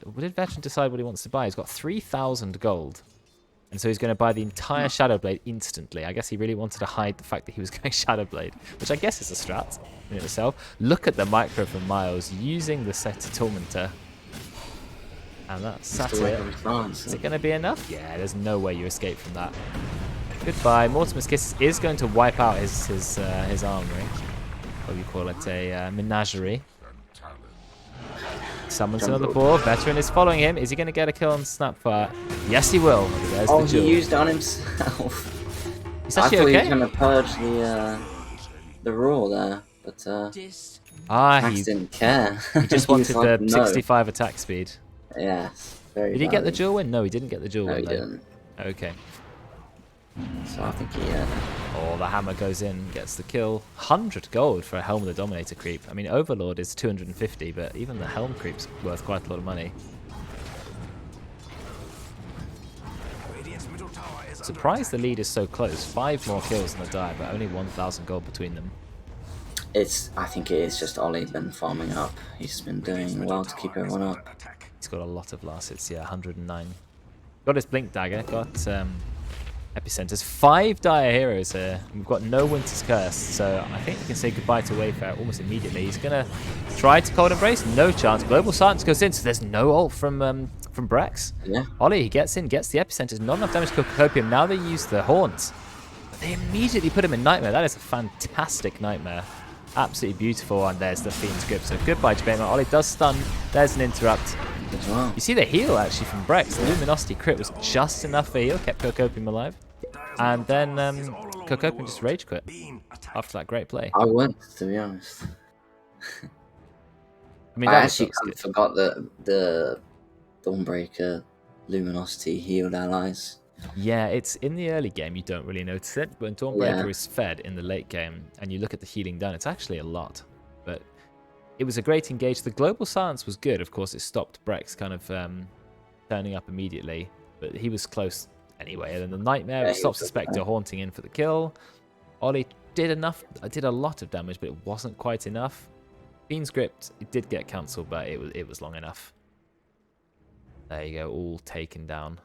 [SPEAKER 2] Veteran decide what he wants to buy? He's got 3,000 gold. And so he's going to buy the entire Shadowblade instantly. I guess he really wanted to hide the fact that he was going Shadowblade, which I guess is a strat in itself. Look at the micro from Miles using the Seta Tormentor. And that's Satyr. Is it going to be enough? Yeah, there's no way you escape from that. Goodbye. Mortimer's Kiss is going to wipe out his armory. What do you call it? A menagerie. Summons another ball. Veteran is following him. Is he going to get a kill on Snapfire? Yes, he will. There's the
[SPEAKER 1] he used it on himself.
[SPEAKER 2] He's actually
[SPEAKER 1] I thought
[SPEAKER 2] okay.
[SPEAKER 1] he was going to purge the Raw there, but Max didn't care.
[SPEAKER 2] He just wanted
[SPEAKER 1] like,
[SPEAKER 2] the 65 attack speed.
[SPEAKER 1] Yes, very
[SPEAKER 2] Did he get the dual win? No, he didn't get the dual win.
[SPEAKER 1] No, he didn't.
[SPEAKER 2] Okay.
[SPEAKER 1] So I think he...
[SPEAKER 2] Oh, the hammer goes in, gets the kill. 100 gold for a Helm of the Dominator creep. I mean, Overlord is 250, but even the Helm creep's worth quite a lot of money. Surprised the lead is so close. 5 more kills in the Dire, but only 1,000 gold between them.
[SPEAKER 1] I think it is just Ollie been farming up. He's been doing well to keep everyone up.
[SPEAKER 2] He's got a lot of last hits, yeah, 109. Got his Blink Dagger, got Epicenters. 5 Dire heroes here. We've got no Winter's Curse, so I think we can say goodbye to Wayfarer almost immediately. He's going to try to Cold Embrace. No chance. Global Silence goes in, so there's no ult from Brex.
[SPEAKER 1] Yeah.
[SPEAKER 2] Ollie, he gets in, gets the Epicenters. Not enough damage to kill Copium. Now they use the Horns. But they immediately put him in Nightmare. That is a fantastic Nightmare. Absolutely beautiful, and there's the Fiend's Grip. So goodbye, Jabema. Ollie does stun. There's an interrupt.
[SPEAKER 1] As well.
[SPEAKER 2] You see the heal actually from Brex. The Luminosity crit was just enough for heal, kept Cocopium alive. And then Cocopium just rage quit after that great play.
[SPEAKER 1] I went, to be honest.
[SPEAKER 2] I mean,
[SPEAKER 1] I
[SPEAKER 2] that
[SPEAKER 1] actually kind of forgot that the Dawnbreaker Luminosity healed allies.
[SPEAKER 2] Yeah, it's in the early game, you don't really notice it. But when Dawnbreaker is fed in the late game and you look at the healing done, it's actually a lot. But it was a great engage. The Global Silence was good. Of course, it stopped Brex kind of turning up immediately. But he was close anyway. And then the Nightmare stops the Spectre haunting in for the kill. Ollie did a lot of damage, but it wasn't quite enough. Fiend's Grip, it did get cancelled, but it was long enough. There you go, all taken down.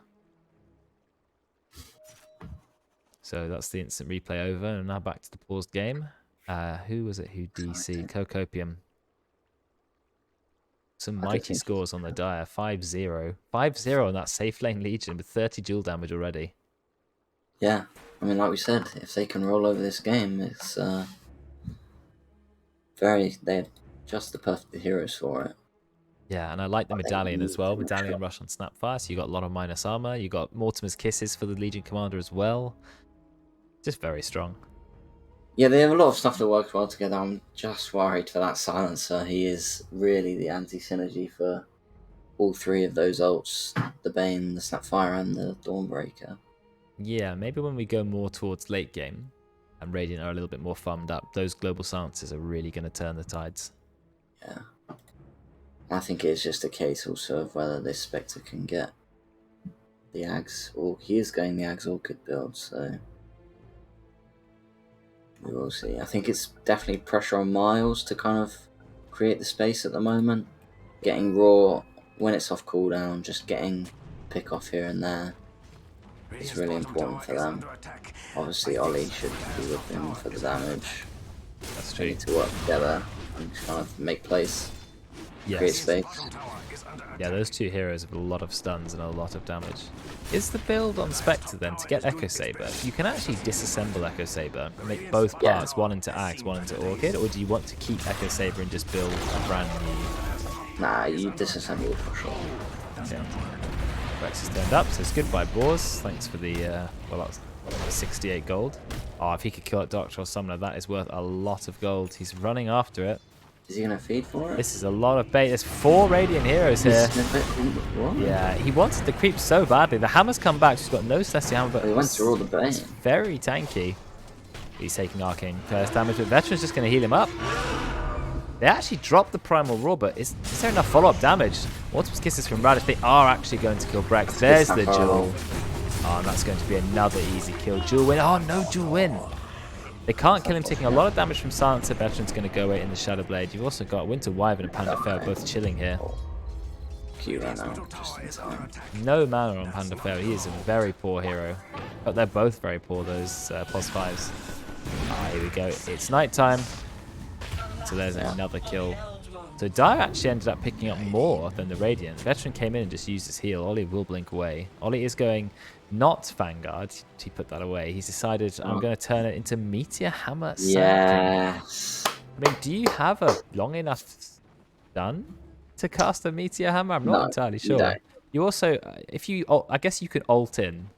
[SPEAKER 2] So that's the instant replay over, and now back to the paused game. Who was it who DC? Cocopium. Some mighty scores on the Dire. 5-0. 5-0 on that safe lane Legion with 30 dual damage already.
[SPEAKER 1] Yeah, I mean, like we said, if they can roll over this game, it's they're just the perfect heroes for it.
[SPEAKER 2] Yeah, and I like the Medallion as well. Medallion Rush on Snapfire, so you got a lot of minus armor. You got Mortimer's Kisses for the Legion Commander as well. Just very strong.
[SPEAKER 1] Yeah, they have a lot of stuff that works well together. I'm just worried for that Silencer. He is really the anti-synergy for all three of those ults. The Bane, the Snapfire, and the Dawnbreaker.
[SPEAKER 2] Yeah, maybe when we go more towards late game and Radiant are a little bit more farmed up, those Global Silences are really going to turn the tides.
[SPEAKER 1] Yeah. I think it's just a case also of whether this Spectre can get the Ags, or he is going the Ags Orchid build, so we will see. I think it's definitely pressure on Miles to kind of create the space at the moment. Getting Raw when it's off cooldown, just getting pick off here and there. It's really important for them. Obviously, Ollie should be with him for the damage.
[SPEAKER 2] That's
[SPEAKER 1] They
[SPEAKER 2] true.
[SPEAKER 1] need to work together and kind of make place, create space.
[SPEAKER 2] Yeah, those two heroes have a lot of stuns and a lot of damage. Is the build on Spectre then to get Echo Saber? You can actually disassemble Echo Saber and make both parts, one into Axe, one into Orchid, or do you want to keep Echo Saber and just build a brand new?
[SPEAKER 1] Nah, you disassemble for sure.
[SPEAKER 2] Yeah. Rex has turned up, so it's goodbye, Boars. Thanks for the, well, that was 68 gold. Oh, if he could kill that Doctor or Summoner, that is worth a lot of gold. He's running after it.
[SPEAKER 1] Is he going to feed for it?
[SPEAKER 2] This is a lot of bait. There's 4 Radiant heroes here.
[SPEAKER 1] What?
[SPEAKER 2] Yeah, he wanted the creep so badly. The hammer's come back. She's got no Celestial Hammer, but
[SPEAKER 1] He went through all the bait.
[SPEAKER 2] it's very tanky. He's taking Arcane Curse damage, but Veteran's just going to heal him up. They actually dropped the Primal Roar, but is there enough follow-up damage? Mortimer's Kisses from Radish. They are actually going to kill Brex. There's the Jewel. Oh, and that's going to be another easy kill. Jewel win. Oh, no Jewel win. They can't kill him, taking a lot of damage from Silencer. Veteran's going to go away in the Shadow Blade. You've also got Winter Wyvern and Panda Fair both chilling here.
[SPEAKER 1] Q right now. Just in time.
[SPEAKER 2] No mana on Panda Fair. He is a very poor hero. But they're both very poor, those POS 5s. Ah, here we go. It's nighttime. So there's another kill. So Dire actually ended up picking up more than the Radiant. Veteran came in and just used his heal. Ollie will blink away. Ollie is going not Vanguard. He put that away. He's decided, I'm going to turn it into Meteor Hammer.
[SPEAKER 1] Yes.
[SPEAKER 2] I mean, do you have a long enough stun to cast a Meteor Hammer? I'm not entirely sure. You also, if you, I guess you could ult in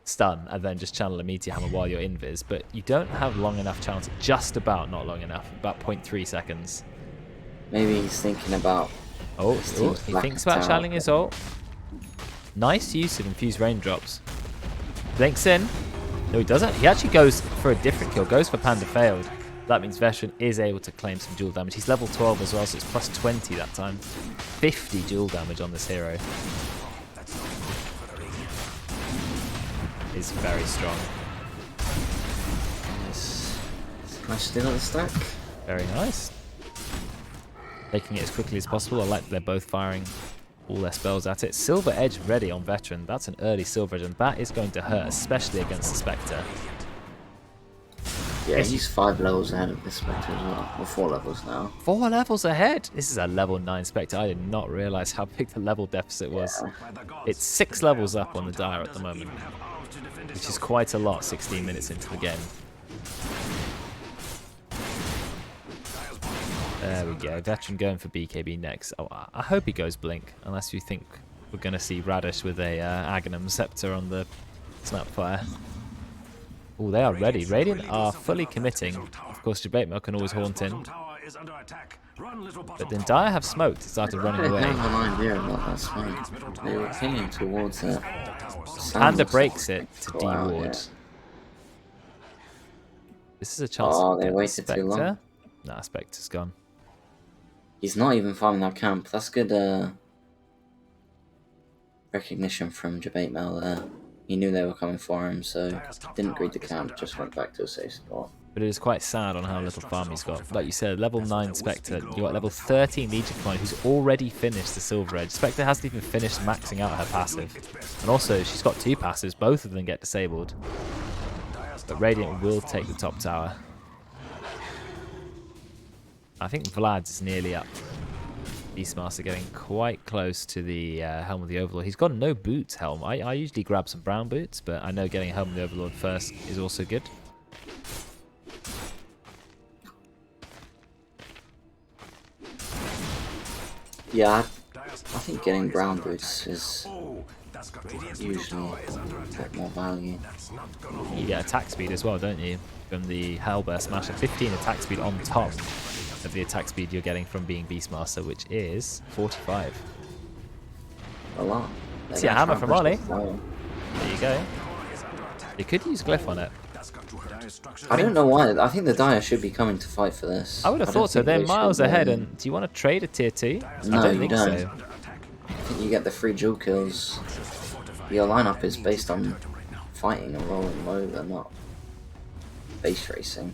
[SPEAKER 2] stun and then just channel a Meteor Hammer while you're invis, but you don't have long enough chance. Just about not long enough. About 0.3 seconds.
[SPEAKER 1] Maybe he's thinking about...
[SPEAKER 2] Oh, he thinks about channeling his ult. Nice use of infused raindrops. Blinks in. No, he doesn't. He actually goes for a different kill. Goes for Panda Failed. That means Veteran is able to claim some dual damage. He's level 12 as well, so it's plus 20 that time. 50 dual damage on this hero. Is very strong.
[SPEAKER 1] Nice still at the stack.
[SPEAKER 2] Very nice. Taking it as quickly as possible. I like that they're both firing all their spells at it. Silver Edge ready on Veteran. That's an early Silver Edge, and that is going to hurt, especially against the Spectre.
[SPEAKER 1] Yeah, he's 5 levels ahead of the Spectre as well. Or 4 levels now.
[SPEAKER 2] 4 levels ahead? This is a level 9 Spectre. I did not realise how big the level deficit was. It's 6 levels up on the Dire at the moment, which is quite a lot 16 minutes into the game. There we go. Veteran going for BKB next. Oh, I hope he goes Blink, unless you think we're going to see Radish with a Aghanim Scepter on the Snapfire. Oh, they are ready. Radiant are fully committing. Of course, Debate Mill can always haunt in. But then Dire have smoked. It started running away.
[SPEAKER 1] I have an idea about that smoke. They were pinging towards it.
[SPEAKER 2] Panda breaks it to D-Ward.
[SPEAKER 1] Yeah.
[SPEAKER 2] This is a chance
[SPEAKER 1] Oh,
[SPEAKER 2] to
[SPEAKER 1] they
[SPEAKER 2] get
[SPEAKER 1] waited
[SPEAKER 2] Spectre.
[SPEAKER 1] too long.
[SPEAKER 2] Nah, Spectre's gone.
[SPEAKER 1] He's not even farming that camp. That's good recognition from Debate Mel there. He knew they were coming for him, so didn't greed the camp, just went back to a safe spot.
[SPEAKER 2] But it is quite sad on how little farm he's got. Like you said, level 9 Spectre. You got level 13 Legion Commander who's already finished the Silver Edge. Spectre hasn't even finished maxing out her passive. And also, she's got 2 passives. Both of them get disabled. But Radiant will take the top tower. I think Vlad's is nearly up. Beastmaster getting quite close to the Helm of the Overlord. He's got no boots helm. I usually grab some brown boots, but I know getting Helm of the Overlord first is also good.
[SPEAKER 1] Yeah, I think getting brown boots is usually a bit more value.
[SPEAKER 2] You get attack speed as well, don't you? From the Hellbear Smasher. 15 attack speed on top of the attack speed you're getting from being Beastmaster, which is 45.
[SPEAKER 1] A lot.
[SPEAKER 2] See a hammer from Ollie. There you go. You could use Glyph on it.
[SPEAKER 1] I don't know why. I think the Dire should be coming to fight for this.
[SPEAKER 2] I would have thought so. They're miles ahead. And do you want to trade a tier 2?
[SPEAKER 1] No,
[SPEAKER 2] I don't
[SPEAKER 1] you
[SPEAKER 2] think
[SPEAKER 1] don't.
[SPEAKER 2] so.
[SPEAKER 1] I think you get the free dual kills. Your lineup is based on fighting and rolling low, they're not base racing.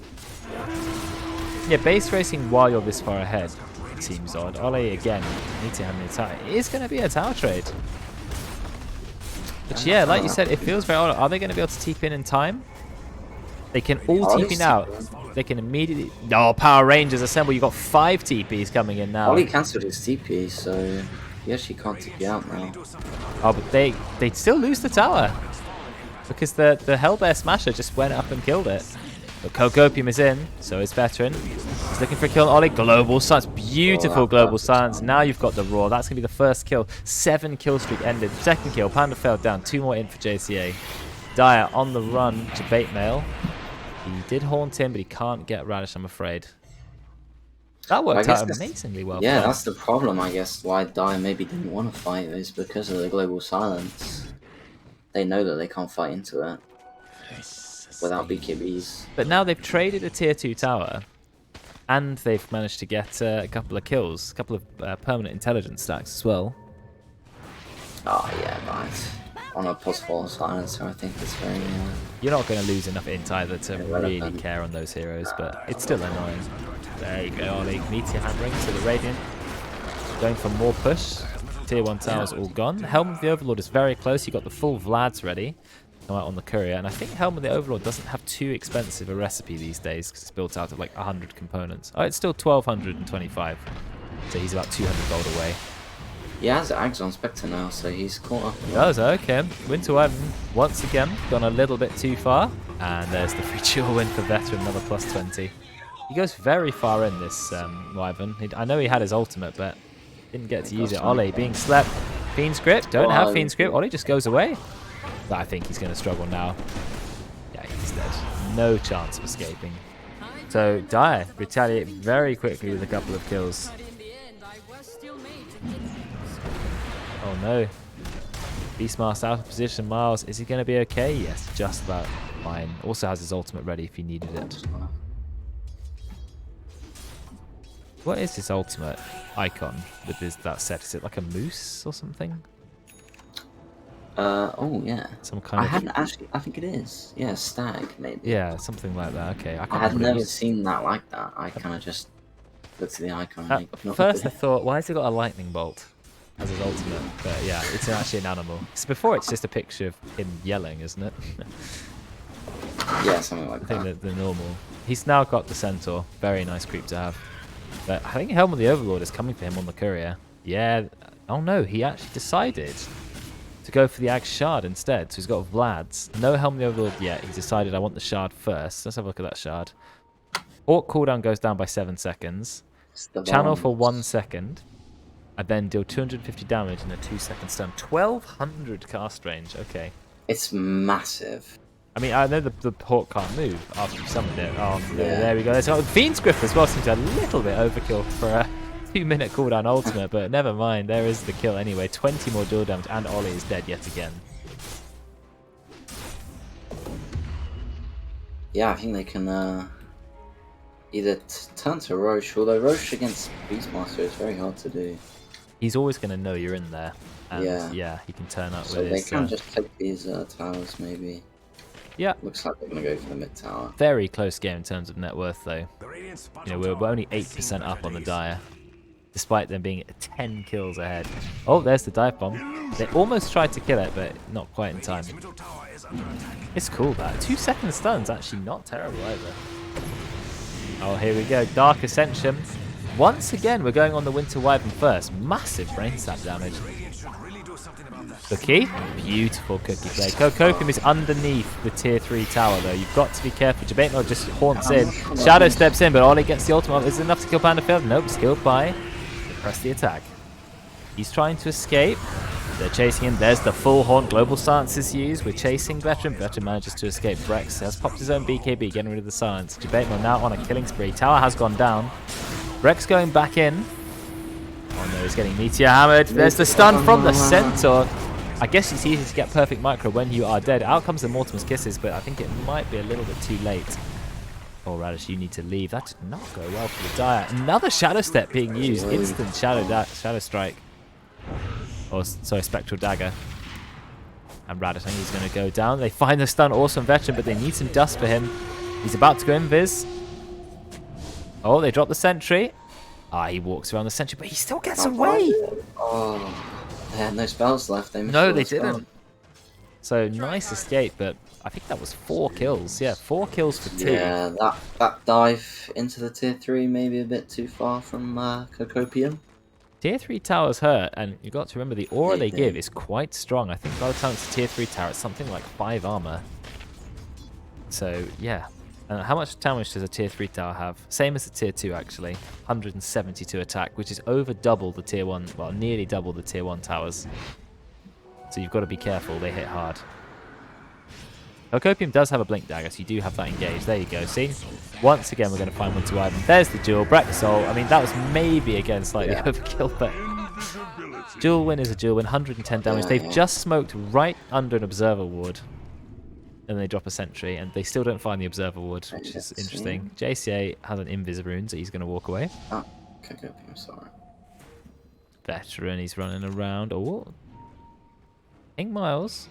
[SPEAKER 2] Yeah, base racing while you're this far ahead seems odd. Ollie again needs to have an attack. It is going to be a tower trade. But yeah, like you said, it feels very odd. Are they going to be able to TP in time? They can all TP now. They can immediately... Oh, Power Rangers assemble. You've got 5 TPs coming in now.
[SPEAKER 1] Ollie cancelled his TP, so he actually can't TP out now.
[SPEAKER 2] Oh, but they'd still lose the tower. Because the Hellbear Smasher just went up and killed it. But Kogopium is in, so is Veteran. He's looking for a kill on Ollie. Global Silence. Beautiful Global Silence. Now you've got the Roar. That's going to be the first kill. 7 kill streak ended. Second kill. Panda fell down. 2 more in for JCA. Dire on the run to Bait Mail. He did haunt him, but he can't get Radish, I'm afraid. That worked out amazingly well.
[SPEAKER 1] Yeah, that's the problem, I guess, why Dire maybe didn't want to fight, is because of the Global Silence. They know that they can't fight into it without BKBs.
[SPEAKER 2] But now they've traded a tier 2 tower, and they've managed to get a couple of kills, a couple of permanent intelligence stacks as well.
[SPEAKER 1] Oh, yeah, right. On a possible silencer, I think it's very...
[SPEAKER 2] You're not going to lose enough int either to really care on those heroes, but it's still annoying. There you go, Ollie. Meteor hammering to the Radiant. Going for more push. Tier 1 towers all gone. Helm of the Overlord is very close. You've got the full Vlads ready. Come out on the courier. And I think Helm of the Overlord doesn't have too expensive a recipe these days because it's built out of like 100 components. Oh, it's still 1,225. So he's about 200 gold away.
[SPEAKER 1] He has Ags on Spectre now, so he's caught up.
[SPEAKER 2] He does, okay. Winter Wyvern, once again, gone a little bit too far. And there's the free dual win for Veteran, another plus 20. He goes very far in this Wyvern. I know he had his ultimate, but didn't get to use it. Ollie being slept. Fiend's Grip, don't have Fiend's Grip. Ollie just goes away. But I think he's going to struggle now. Yeah, he's dead. No chance of escaping. So Dire retaliate very quickly with a couple of kills. Oh no. Beastmaster out of position. Miles, is he going to be okay? Yes, just about fine. Also has his ultimate ready if he needed it. What is his ultimate icon with that set? Is it like a moose or something?
[SPEAKER 1] Oh yeah.
[SPEAKER 2] Some kind of...
[SPEAKER 1] hadn't actually... I think it is. Yeah, stag, maybe.
[SPEAKER 2] Yeah, something like that. Okay.
[SPEAKER 1] I had never seen that like that. I kind of just looked at the icon.
[SPEAKER 2] At first I thought, why has he got a lightning bolt as his ultimate? But yeah, it's actually an animal. So before it's just a picture of him yelling, isn't it?
[SPEAKER 1] Yeah, something like that.
[SPEAKER 2] I think the normal. He's now got the Centaur. Very nice creep to have. But I think Helm of the Overlord is coming for him on the courier. Yeah. Oh no, he actually decided to go for the Ag Shard instead. So he's got Vlad's. No Helm of the Overlord yet. He's decided I want the Shard first. Let's have a look at that Shard. Orc cooldown goes down by 7 seconds. channel for 1 second, and then deal 250 damage in a 2-second stun. 1200 cast range. Okay.
[SPEAKER 1] It's massive.
[SPEAKER 2] I mean, I know the Hawk can't move after you summoned it. Oh, no, there we go. There's Fiend's Grip as well. Seems a little bit overkill for a 2-minute cooldown ultimate, but never mind. There is the kill anyway. 20 more dual damage, and Ollie is dead yet again.
[SPEAKER 1] Yeah, I think they can either turn to Roche, although Roche against Beastmaster is very hard to do.
[SPEAKER 2] He's always going to know you're in there. And yeah, he can turn up
[SPEAKER 1] so
[SPEAKER 2] with his...
[SPEAKER 1] they can just take these towers, maybe.
[SPEAKER 2] Yeah.
[SPEAKER 1] Looks like they're going to go for the mid tower.
[SPEAKER 2] Very close game in terms of net worth, though. You know, we're only 8% up on the Dire, despite them being 10 kills ahead. Oh, there's the dive bomb. They almost tried to kill it, but not quite in time. It's cool, that. 2-second stuns, actually not terrible either. Oh, here we go. Dark Ascension. Once again, we're going on the Winter Wyvern first. Massive brain sap damage. Cookie. Beautiful cookie play. Cocopium is underneath the tier 3 tower, though. You've got to be careful. Jabatemore just haunts in. Shadow steps in, but Ollie gets the ultimate. Is it enough to kill Panda Field? Nope, it's killed by... Press the attack. He's trying to escape. They're chasing him. There's the full haunt. Global Silence is used. We're chasing Veteran. Veteran manages to escape. Brex has popped his own BKB, getting rid of the silence. Jabatemore now on a killing spree. Tower has gone down. Brex going back in. Oh no, he's getting meteor hammered. There's the stun from the Centaur. I guess it's easy to get perfect micro when you are dead. Out comes the Mortimer's Kisses, but I think it might be a little bit too late. Oh, Radish, you need to leave. That did not go well for the Dire. Another Shadow Step being used. Instant Shadow Strike. Or, sorry, Spectral Dagger. And Radish, I think he's going to go down. They find the stun, awesome Veteran, but they need some dust for him. He's about to go invis. Oh, they drop the sentry. Ah, he walks around the sentry, but he still gets away.
[SPEAKER 1] Oh, they had no spells left.
[SPEAKER 2] No, they didn't. So, nice escape, but I think that was 4 kills. Yeah, 4 kills for 2.
[SPEAKER 1] Yeah, that dive into the tier 3 maybe a bit too far from Cocopium.
[SPEAKER 2] Tier 3 towers hurt, and you've got to remember the aura they give is quite strong. I think by the time it's a tier 3 tower, it's something like 5 armor. So, yeah. And how much damage does a tier 3 tower have? Same as the tier 2, actually. 172 attack, which is over double the tier 1, well, nearly double the tier 1 towers. So you've got to be careful, they hit hard. Cocopium does have a Blink Dagger, so you do have that engaged. There you go, see? Once again, we're going to find Winter Wyvern. There's the duel. Brexol, I mean, that was maybe, again, slightly overkill, but... Dual win is a dual win, 110 damage. They've just smoked right under an Observer Ward. And they drop a sentry, and they still don't find the Observer Ward, which is interesting. JCA has an Invis rune, so he's going to walk away.
[SPEAKER 1] Oh, Cocopium, sorry.
[SPEAKER 2] Veteran, he's running around. Oh, Ink Miles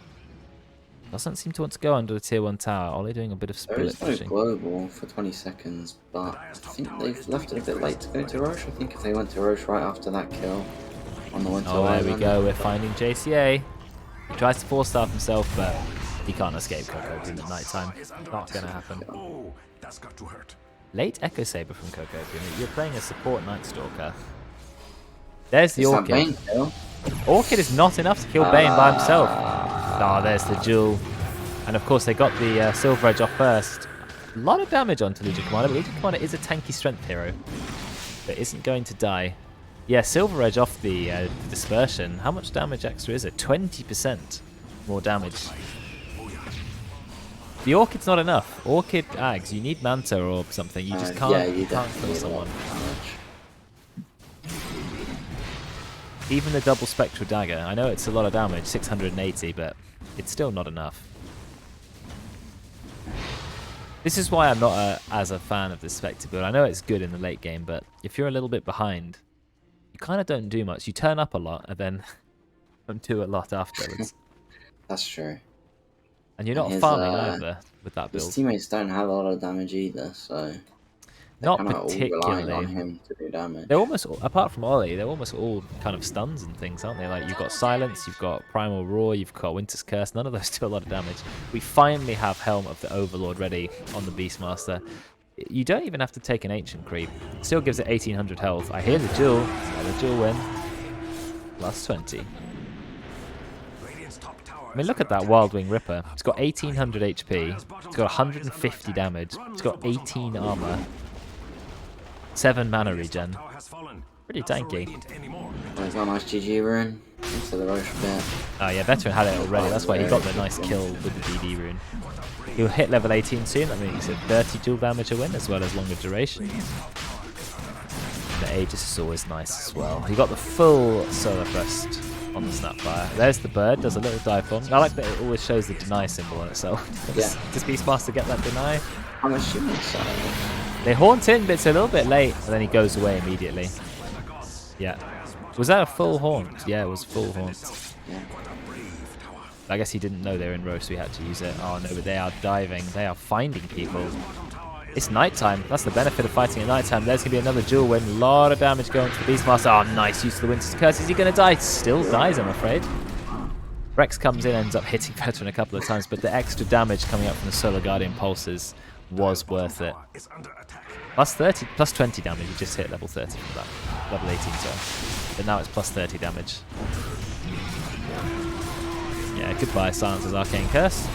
[SPEAKER 2] doesn't seem to want to go under the tier 1 tower. Ollie doing a bit of split
[SPEAKER 1] There is
[SPEAKER 2] pushing.
[SPEAKER 1] no global for 20 seconds, but I think they've left it a bit late to go to Roche. I think if they went to Roche right after that kill on the Winter Wyvern.
[SPEAKER 2] There we go. We're finding JCA. He tries to 4-staff himself, but he can't escape Cocopium at night time. Not going to happen.
[SPEAKER 3] Oh, that's got to hurt.
[SPEAKER 2] Late Echo Saber from Cocopium. You're playing a support Night Stalker. There's the Orchid. Orchid is not enough to kill Bane by himself. Ah, there's the duel. And of course they got the Silver Edge off first. A lot of damage onto Legion Commander, but Legion Commander is a tanky strength hero that isn't going to die. Yeah, Silver Edge off the dispersion. How much damage extra is it? 20% more damage. The Orchid's not enough. Orchid Ags, you need Manta or something. You just can't, you can't kill someone. Even the double Spectral Dagger, I know it's a lot of damage, 680, but it's still not enough. This is why I'm not as a fan of this Spectre build. I know it's good in the late game, but if you're a little bit behind, you kind of don't do much. You turn up a lot and then don't do a lot afterwards.
[SPEAKER 1] That's true.
[SPEAKER 2] And you're not farming either with that build.
[SPEAKER 1] His teammates don't have a lot of damage either, so...
[SPEAKER 2] Not particularly.
[SPEAKER 1] All on him to do damage.
[SPEAKER 2] They're almost, apart from Ollie, they're almost all kind of stuns and things, aren't they? Like, you've got Silence, you've got Primal Roar, you've got Winter's Curse. None of those do a lot of damage. We finally have Helm of the Overlord ready on the Beastmaster. You don't even have to take an Ancient Creep. It still gives it 1800 health. I hear the duel. The duel win. Plus 20. I mean, look at that Wild Wing Ripper. It's got 1800 HP. It's got 150 damage. It's got 18 armor. 7 mana regen. Pretty tanky.
[SPEAKER 1] Oh, he's got a nice GG rune into the Roche bit.
[SPEAKER 2] Oh yeah, Veteran had it already. That's why he got the nice kill with the DD rune. He'll hit level 18 soon. That means it's 30 dual damage a win as well as longer duration. The Aegis is always nice as well. He got the full Solar Crest on the Snapfire. There's the bird, does a little dive bomb. I like that it always shows the deny symbol on itself.
[SPEAKER 1] Yeah.
[SPEAKER 2] Does Beastmaster get that deny?
[SPEAKER 1] I'm assuming so.
[SPEAKER 2] They haunt in, but it's a little bit late, and then he goes away immediately. Yeah. Was that a full haunt? Yeah, it was full haunt.
[SPEAKER 1] Yeah.
[SPEAKER 2] I guess he didn't know they were in row, so he had to use it. Oh no, but they are diving. They are finding people. It's nighttime. That's the benefit of fighting at nighttime. There's going to be another duel win. A lot of damage going to the Beastmaster. Oh, nice use of the Winter's Curse. Is he going to die? Still dies, I'm afraid. Rex comes in, ends up hitting Veteran a couple of times, but the extra damage coming up from the Solar Guardian pulses was worth it. Plus 30, plus 20 damage. He just hit level 30 from that. Level 18, sorry. But now it's plus 30 damage. Yeah, goodbye, Silencer's Arcane Curse.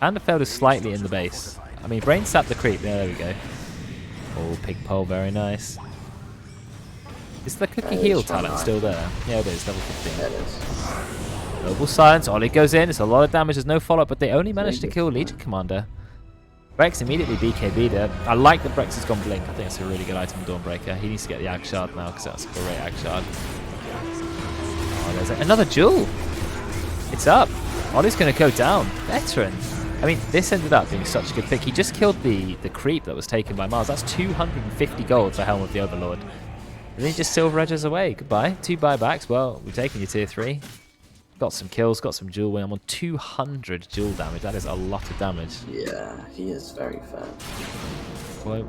[SPEAKER 2] Anderfeld is slightly in the base. I mean, Brain Sap the creep. Yeah, there we go. Oh, Pig Pole, very nice. Is the Cookie Heal talent still there? Yeah, it is, level 15.
[SPEAKER 1] Yeah, it is.
[SPEAKER 2] Noble Silence, Ollie goes in. It's a lot of damage, there's no follow-up, but they only managed to kill Legion Commander. Brex immediately BKB'd it. I like that Brex has gone Blink. I think it's a really good item, Dawnbreaker. He needs to get the Ag Shard now, because that's a great Ag Shard. Oh, there's another duel. It's up. Ollie's going to go down. Veteran. I mean, this ended up being such a good pick. He just killed the creep that was taken by Mars. That's 250 gold for Helm of the Overlord. And then he just silver edges away. Goodbye. 2 buybacks. Well, we're taking you tier 3. Got some kills, got some duel win. I'm on 200 duel damage. That is a lot of damage.
[SPEAKER 1] Yeah, he is very fair.
[SPEAKER 2] Well,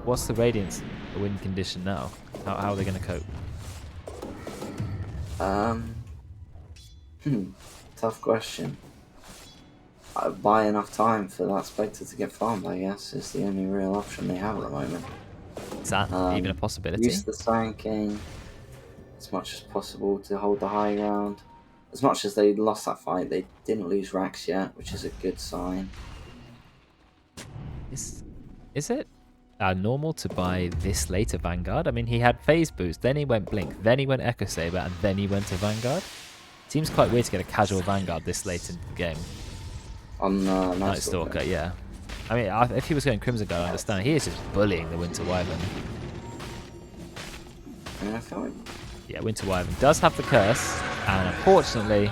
[SPEAKER 2] what's the Radiance win condition now? How are they going to cope?
[SPEAKER 1] Tough question. Buy enough time for that Spectre to get farmed, I guess, is the only real option they have at the moment.
[SPEAKER 2] Is that even a possibility?
[SPEAKER 1] Use the Sand King as much as possible to hold the high ground. As much as they lost that fight, they didn't lose Rax yet, which is a good sign.
[SPEAKER 2] Is it normal to buy this late a Vanguard? I mean, he had Phase Boost, then he went Blink, then he went Echo Saber, and then he went to Vanguard. Seems quite weird to get a casual Vanguard this late in the game.
[SPEAKER 1] On
[SPEAKER 2] Night Stalker, yeah. I mean, if he was going Crimson Guard, I understand. He is just bullying the Winter Wyvern.
[SPEAKER 1] I feel like...
[SPEAKER 2] Yeah, Winter Wyvern does have the curse, and unfortunately,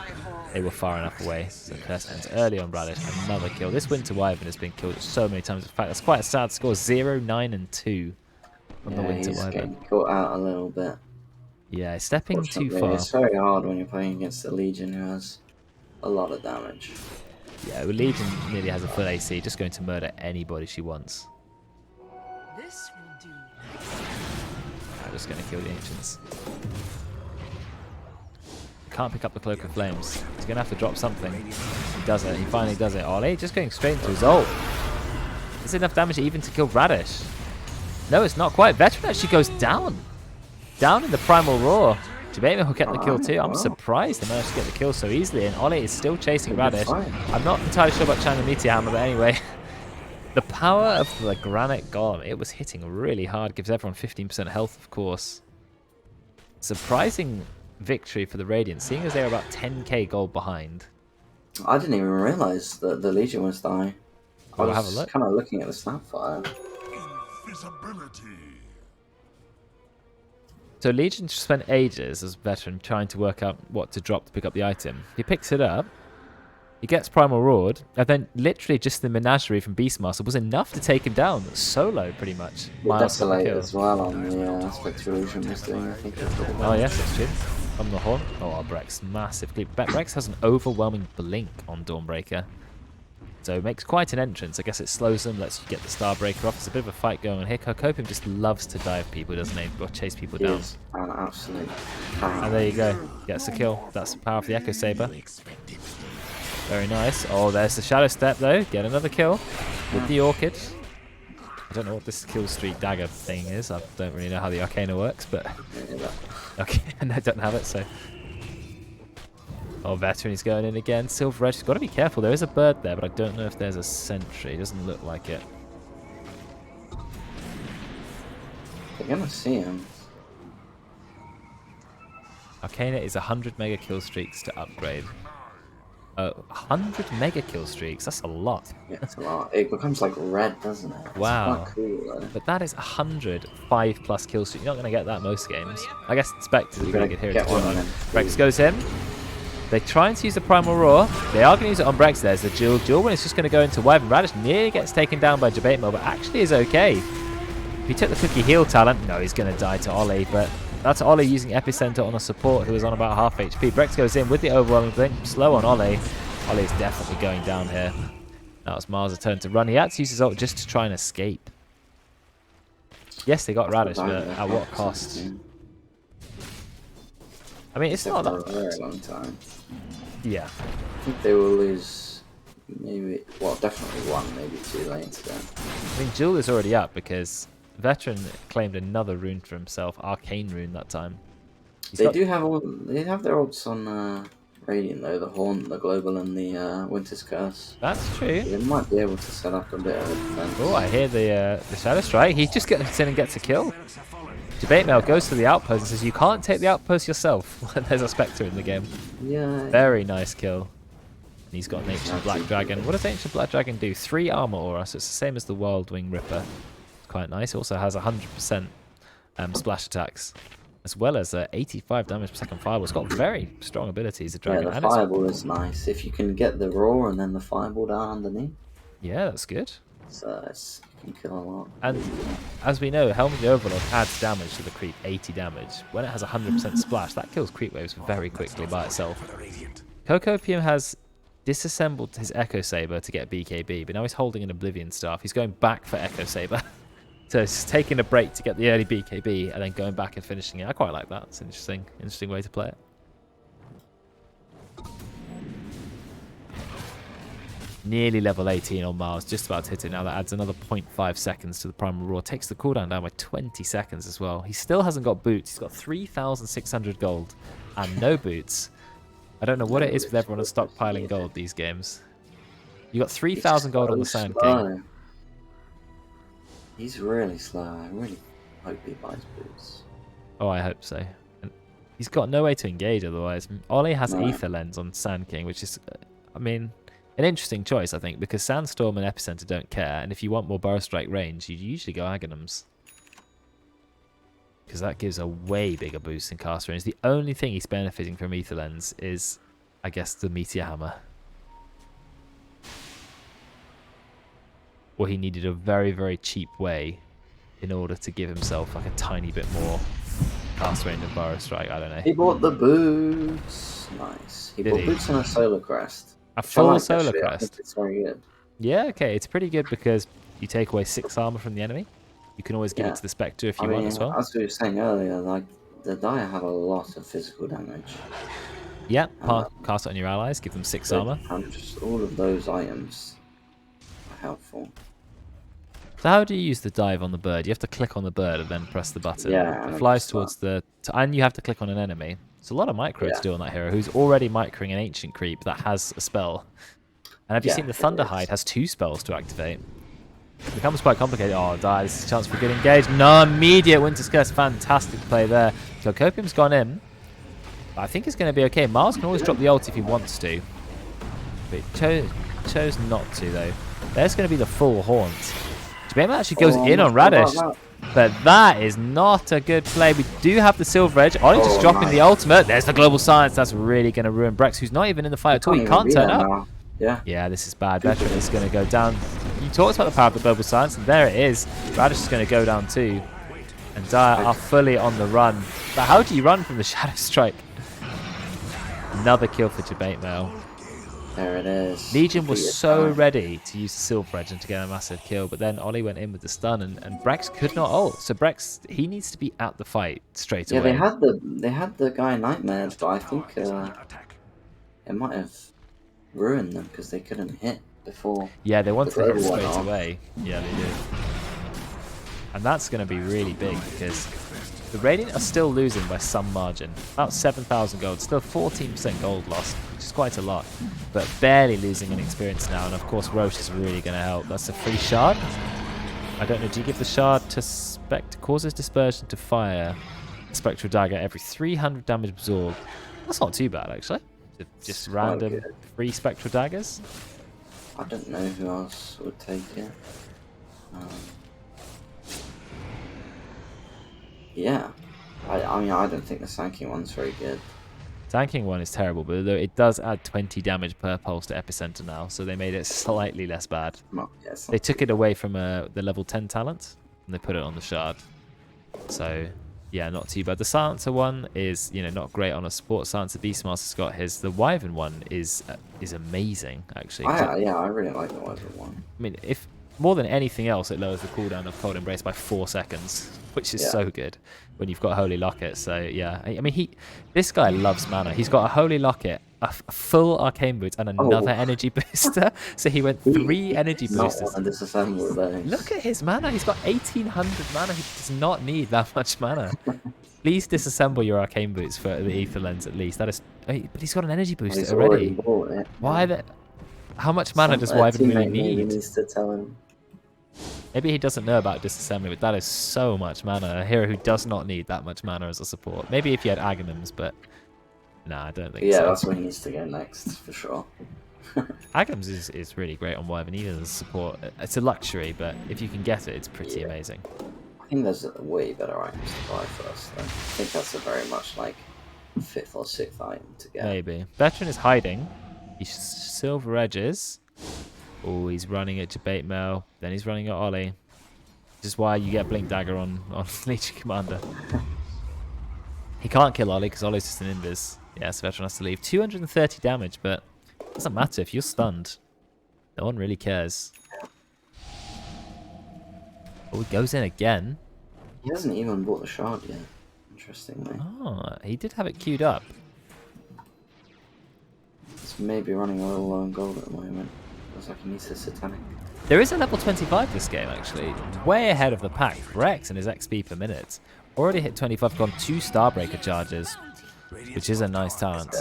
[SPEAKER 2] they were far enough away. So curse ends early on Radish. Another kill. This Winter Wyvern has been killed so many times. In fact, that's quite a sad score. 0, 9, and 2 on the Winter Wyvern.
[SPEAKER 1] Getting caught out a little bit.
[SPEAKER 2] Yeah, stepping too far.
[SPEAKER 1] It's very hard when you're playing against the Legion, who has a lot of damage.
[SPEAKER 2] Yeah, well, Legion nearly has a full AC, just going to murder anybody she wants.
[SPEAKER 6] This will do.
[SPEAKER 2] I'm just going to kill the Ancients. Can't pick up the Cloak of Flames. He's going to have to drop something. He does it. He finally does it. Ollie just going straight into his ult. Is enough damage even to kill Radish? No, it's not quite. Veteran actually goes down. Down in the Primal Roar. Jabame will get the kill too. I'm surprised they managed to get the kill so easily, and Ollie is still chasing Radish. I'm not entirely sure about China Meteor Hammer, but anyway. The power of the Granite Golem, it was hitting really hard. Gives everyone 15% health, of course. Surprising victory for the Radiant, seeing as they were about 10k gold behind.
[SPEAKER 1] I didn't even realise that the Legion was dying. I was kind of looking at the Snapfire.
[SPEAKER 5] Invisibility.
[SPEAKER 2] So Legion spent ages as a veteran trying to work out what to drop to pick up the item. He picks it up, he gets Primal Roared, and then literally just the Menagerie from Beastmaster was enough to take him down solo, pretty much.
[SPEAKER 1] Desolate as well on the Spectre Illusion was doing, I think.
[SPEAKER 2] Oh yes, that's true. From the Horn. Oh, Brex, massive clip. Brex has an overwhelming Blink on Dawnbreaker. So it makes quite an entrance. I guess it slows them, lets you get the Starbreaker off. There's a bit of a fight going on here. Kokopium just loves to dive people, doesn't he? Or chase people down.
[SPEAKER 1] Is an absolute
[SPEAKER 2] and there you go. Gets the kill. That's the power of the Echo Saber. Very nice. Oh, there's the Shadow Step, though. Get another kill with the Orchid. I don't know what this kill streak dagger thing is. I don't really know how the Arcana works, but... Okay, and I don't have it, so... Oh, Veteran is going in again. Silver Edge, got to be careful. There is a bird there, but I don't know if there's a sentry. It doesn't look like it.
[SPEAKER 1] They're gonna see him.
[SPEAKER 2] Arcana is 100 mega kill streaks to upgrade. 100 mega kill streaks, that's a lot.
[SPEAKER 1] Yeah, it's a lot. It becomes like red, doesn't it? It's
[SPEAKER 2] Wow.
[SPEAKER 1] quite cool, though.
[SPEAKER 2] But that is 100 5+ kill streak. You're not going to get that most games. I guess Spect is a really good hero to do it on. Brex goes in. They try to use the Primal Roar. They are going to use it on Brex. There's the duel. Duel when it's just going to go into Wyvern. Radish nearly gets taken down by Debate Mill, but actually is okay. If he took the Cookie Heal talent, no, he's going to die to Ollie, but that's Ollie using Epicenter on a support who is on about half HP. Brex goes in with the overwhelming blink. Slow on Ollie. Ollie is definitely going down here. Now it's Mars' turn to run. He had to use his ult just to try and escape. Yes, they got Radish, but at what cost? I mean, it's not that
[SPEAKER 1] for a very long time.
[SPEAKER 2] Yeah.
[SPEAKER 1] I think they will lose maybe, well, definitely one, maybe 2 lanes then.
[SPEAKER 2] I mean, Jewel is already up because Veteran claimed another rune for himself, Arcane Rune that time.
[SPEAKER 1] They have their ults on Radiant though, the Horn, the Global, and the Winter's Curse.
[SPEAKER 2] That's true.
[SPEAKER 1] They might be able to set up a bit of a defense.
[SPEAKER 2] Oh, I hear the Shadow Strike. He just gets in and gets a kill. Debate Mail goes to the outpost and says, you can't take the outpost yourself. There's a Spectre in the game.
[SPEAKER 1] Yeah.
[SPEAKER 2] Very nice kill. And he's got an Ancient Black Dragon. What does Ancient Black Dragon do? 3 armor aura, so it's the same as the Wild Wing Ripper. Quite nice. Also has 100% splash attacks, as well as 85 damage per second fireball. It's got very strong abilities, the dragon.
[SPEAKER 1] Yeah, the fireball is nice. If you can get the roar and then the fireball down underneath.
[SPEAKER 2] Yeah, that's good.
[SPEAKER 1] So you can kill a lot.
[SPEAKER 2] And as we know, Helm of the Overlord adds damage to the creep, 80 damage. When it has 100% splash, that kills creep waves very quickly by itself. Cocopium has disassembled his Echo Saber to get BKB, but now he's holding an Oblivion Staff. He's going back for Echo Saber. So he's taking a break to get the early BKB and then going back and finishing it. I quite like that. It's an interesting way to play it. Nearly level 18 on Mars, just about to hit it now. That adds another 0.5 seconds to the Primal Roar. Takes the cooldown down by 20 seconds as well. He still hasn't got boots. He's got 3,600 gold and no boots. I don't know what it is with everyone stockpiling gold these games. You got 3,000 gold on the Sand King.
[SPEAKER 1] He's really slow. I really hope he buys boots.
[SPEAKER 2] Oh, I hope so. And he's got no way to engage otherwise. Ollie has Aether Lens on Sand King, which is, I mean, an interesting choice, I think, because Sandstorm and Epicenter don't care, and if you want more Burrow Strike range, you usually go Aghanims. Because that gives a way bigger boost in cast range. The only thing he's benefiting from Aether Lens is, I guess, the Meteor Hammer. Or he needed a very, very cheap way in order to give himself like a tiny bit more cast range and Burrow Strike. I don't know.
[SPEAKER 1] He bought the boots. Nice. He bought boots and a Solar Crest.
[SPEAKER 2] A full Solar Crest.
[SPEAKER 1] I think it's very good.
[SPEAKER 2] Yeah, okay. It's pretty good because you take away 6 armor from the enemy. You can always give it to the Spectre if you want as well.
[SPEAKER 1] As we were saying earlier, like the Dire have a lot of physical damage.
[SPEAKER 2] Yeah, cast it on your allies, give them 6 armor.
[SPEAKER 1] And just all of those items are helpful.
[SPEAKER 2] So how do you use the dive on the bird? You have to click on the bird and then press the button.
[SPEAKER 1] Yeah,
[SPEAKER 2] it flies towards the... And you have to click on an enemy. It's a lot of micro to do on that hero, who's already microing an ancient creep that has a spell. And have you seen the Thunderhide has 2 spells to activate? It becomes quite complicated. Oh, die. This is a chance for a good engage. No, immediate Winter's Curse. Fantastic play there. So Copium's gone in. But I think it's going to be okay. Mars can always drop the ult if he wants to. But he chose not to, though. There's going to be the full haunt. Jabema actually goes in on Radish. But that is not a good play. We do have the Silver Edge. Ollie just dropping the ultimate. There's the Global Science. That's really going to ruin Brex, who's not even in the fight at all. He can't turn up. Yeah, this is bad. Veteran is going to go down. You talked about the power of the Global Science, and there it is. Radish is going to go down too. And Dire are fully on the run. But how do you run from the Shadow Strike? Another kill for Debate Mail.
[SPEAKER 1] There it is.
[SPEAKER 2] Legion was so ready to use the Silver Edge and to get a massive kill, but then Ollie went in with the stun, and Brex could not ult. So Brex, he needs to be at the fight straight away.
[SPEAKER 1] Yeah, they had the guy Nightmares, but I think it might have ruined them because they couldn't hit before.
[SPEAKER 2] Yeah, they wanted to hit straight away. Yeah, they did. And that's going to be really big because the Radiant are still losing by some margin. About 7,000 gold, still 14% gold lost, which is quite a lot. But barely losing in experience now, and of course Roche is really going to help. That's a free shard. I don't know. Do you give the shard to causes dispersion to fire a spectral dagger every 300 damage absorbed? That's not too bad, actually. Just random free spectral daggers.
[SPEAKER 1] I don't know who else would take it. Yeah. I mean, I don't think the Sanking one's very good.
[SPEAKER 2] Tanking one is terrible, but it does add 20 damage per pulse to Epicenter now, so they made it slightly less bad. They took it away from the level 10 talent, and they put it on the shard. So, yeah, not too bad. The Silencer one is, you know, not great on a support. Silencer Beastmaster's got his. The Wyvern one is amazing, actually.
[SPEAKER 1] Yeah, I really like the Wyvern one.
[SPEAKER 2] I mean, if more than anything else, it lowers the cooldown of Cold Embrace by 4 seconds, which is so good when you've got Holy Locket. So yeah, I mean, this guy loves mana. He's got a Holy Locket, a full Arcane Boots, and another energy booster. So he went 3 energy boosters. Look at his mana. He's got 1800 mana. He does not need that much mana. Please disassemble your Arcane Boots for the Ether Lens at least. That is, but he's got an energy booster already. Why the? How much mana does Wyvern really need?
[SPEAKER 1] Needs to tell him.
[SPEAKER 2] Maybe he doesn't know about disassembly, but that is so much mana. A hero who does not need that much mana as a support. Maybe if you had Aghanims, but nah, I don't think so.
[SPEAKER 1] Yeah, that's where he needs to go next, for sure.
[SPEAKER 2] Aghanims is really great on Wyvern, even as a support. It's a luxury, but if you can get it, it's pretty amazing.
[SPEAKER 1] I think there's way better items to buy first, though. I think that's a very much like 5th or 6th item to get.
[SPEAKER 2] Maybe. Veteran is hiding. He's Silver Edges. Oh, he's running at Debate Mail. Then he's running at Ollie. This is why you get Blink Dagger on Legion Commander. He can't kill Ollie because Ollie's just an invis. Yes, Veteran has to leave. 230 damage, but it doesn't matter if you're stunned. No one really cares. Oh, he goes in again.
[SPEAKER 1] He hasn't even bought the shard yet, interestingly.
[SPEAKER 2] Oh, he did have it queued up.
[SPEAKER 1] He's maybe running a little low on gold at the moment. Looks like he needs a Satanic.
[SPEAKER 2] There is a level 25 this game, actually. Way ahead of the pack. Rex and his XP per minute. Already hit 25, gone 2 Starbreaker charges, which is a nice talent.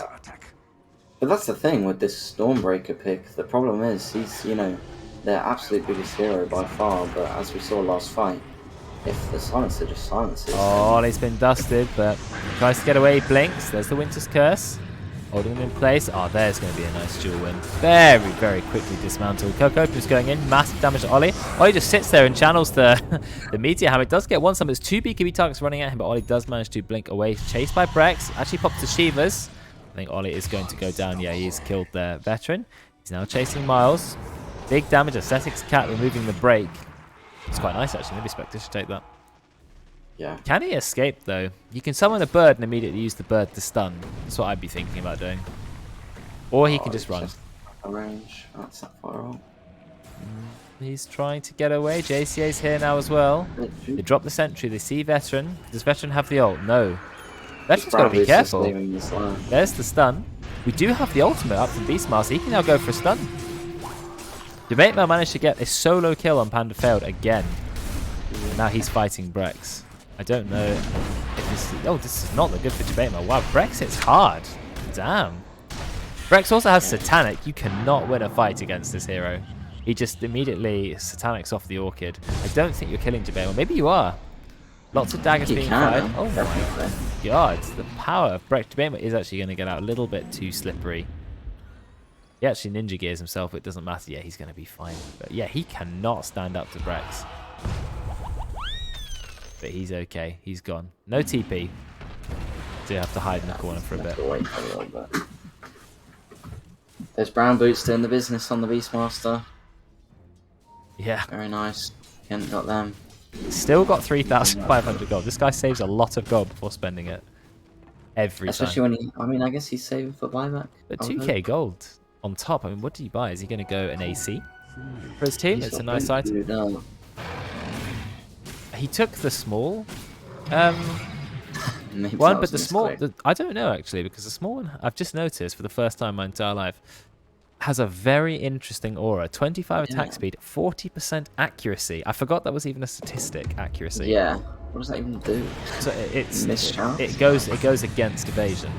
[SPEAKER 1] But that's the thing with this Stormbreaker pick. The problem is, he's, you know, their absolute biggest hero by far, but as we saw last fight, if the Silencer just silences...
[SPEAKER 2] Oh, he's been dusted, but tries to get away, blinks. There's the Winter's Curse. Holding him in place. Oh, there's going to be a nice dual win. Very, very quickly dismantled. Kokopu's going in. Massive damage to Ollie. Ollie just sits there and channels the Meteor Hammer. It does get one summon. There's 2 BKB targets running at him, but Ollie does manage to blink away. Chased by Brex. Actually pops the Shivas. I think Ollie is going to go down. Yeah, he's killed their Veteran. He's now chasing Miles. Big damage. Ascetics Cat removing the break. It's quite nice, actually. Maybe Spectre should take that.
[SPEAKER 1] Yeah.
[SPEAKER 2] Can he escape, though? You can summon a bird and immediately use the bird to stun. That's what I'd be thinking about doing. Or he can just run.
[SPEAKER 1] A range. That's not far off.
[SPEAKER 2] He's trying to get away. JCA's here now as well. They drop the sentry. They see Veteran. Does Veteran have the ult? No. Veteran's got to be careful. There's the stun. We do have the ultimate up from Beastmaster. He can now go for a stun. Debate Mail managed to get a solo kill on Panda Failed again. Now he's fighting Brex. I don't know if this... Oh, this is not look good for Debate Mail. Wow, Brex hits hard. Damn. Brex also has Satanic. You cannot win a fight against this hero. He just immediately Satanics off the Orchid. I don't think you're killing Debate Mail. Maybe you are. Lots of daggers being fired. Oh my god. The power of Brex. Debate Mail is actually going to get out a little bit too slippery. He actually ninja gears himself. It doesn't matter. Yeah, he's going to be fine. But yeah, he cannot stand up to Brex. But he's okay. He's gone. No TP. So you have to hide in the corner for a bit.
[SPEAKER 1] Wait for a little bit. There's Brown Boots doing the business on the Beastmaster.
[SPEAKER 2] Yeah.
[SPEAKER 1] Very nice. Kent got them.
[SPEAKER 2] Still got 3,500 gold. This guy saves a lot of gold before spending it.
[SPEAKER 1] Especially
[SPEAKER 2] time.
[SPEAKER 1] When he... I mean, I guess he's saving for buyback.
[SPEAKER 2] But 2k gold on top. I mean, what did he buy? Is he going to go an AC for his team? It's a nice item. He took the small one, but the small... I don't know, actually, because the small one, I've just noticed for the first time in my entire life, has a very interesting aura. 25 attack speed, 40% accuracy. I forgot that was even a statistic, accuracy.
[SPEAKER 1] Yeah. What does that even do?
[SPEAKER 2] So it goes against evasion.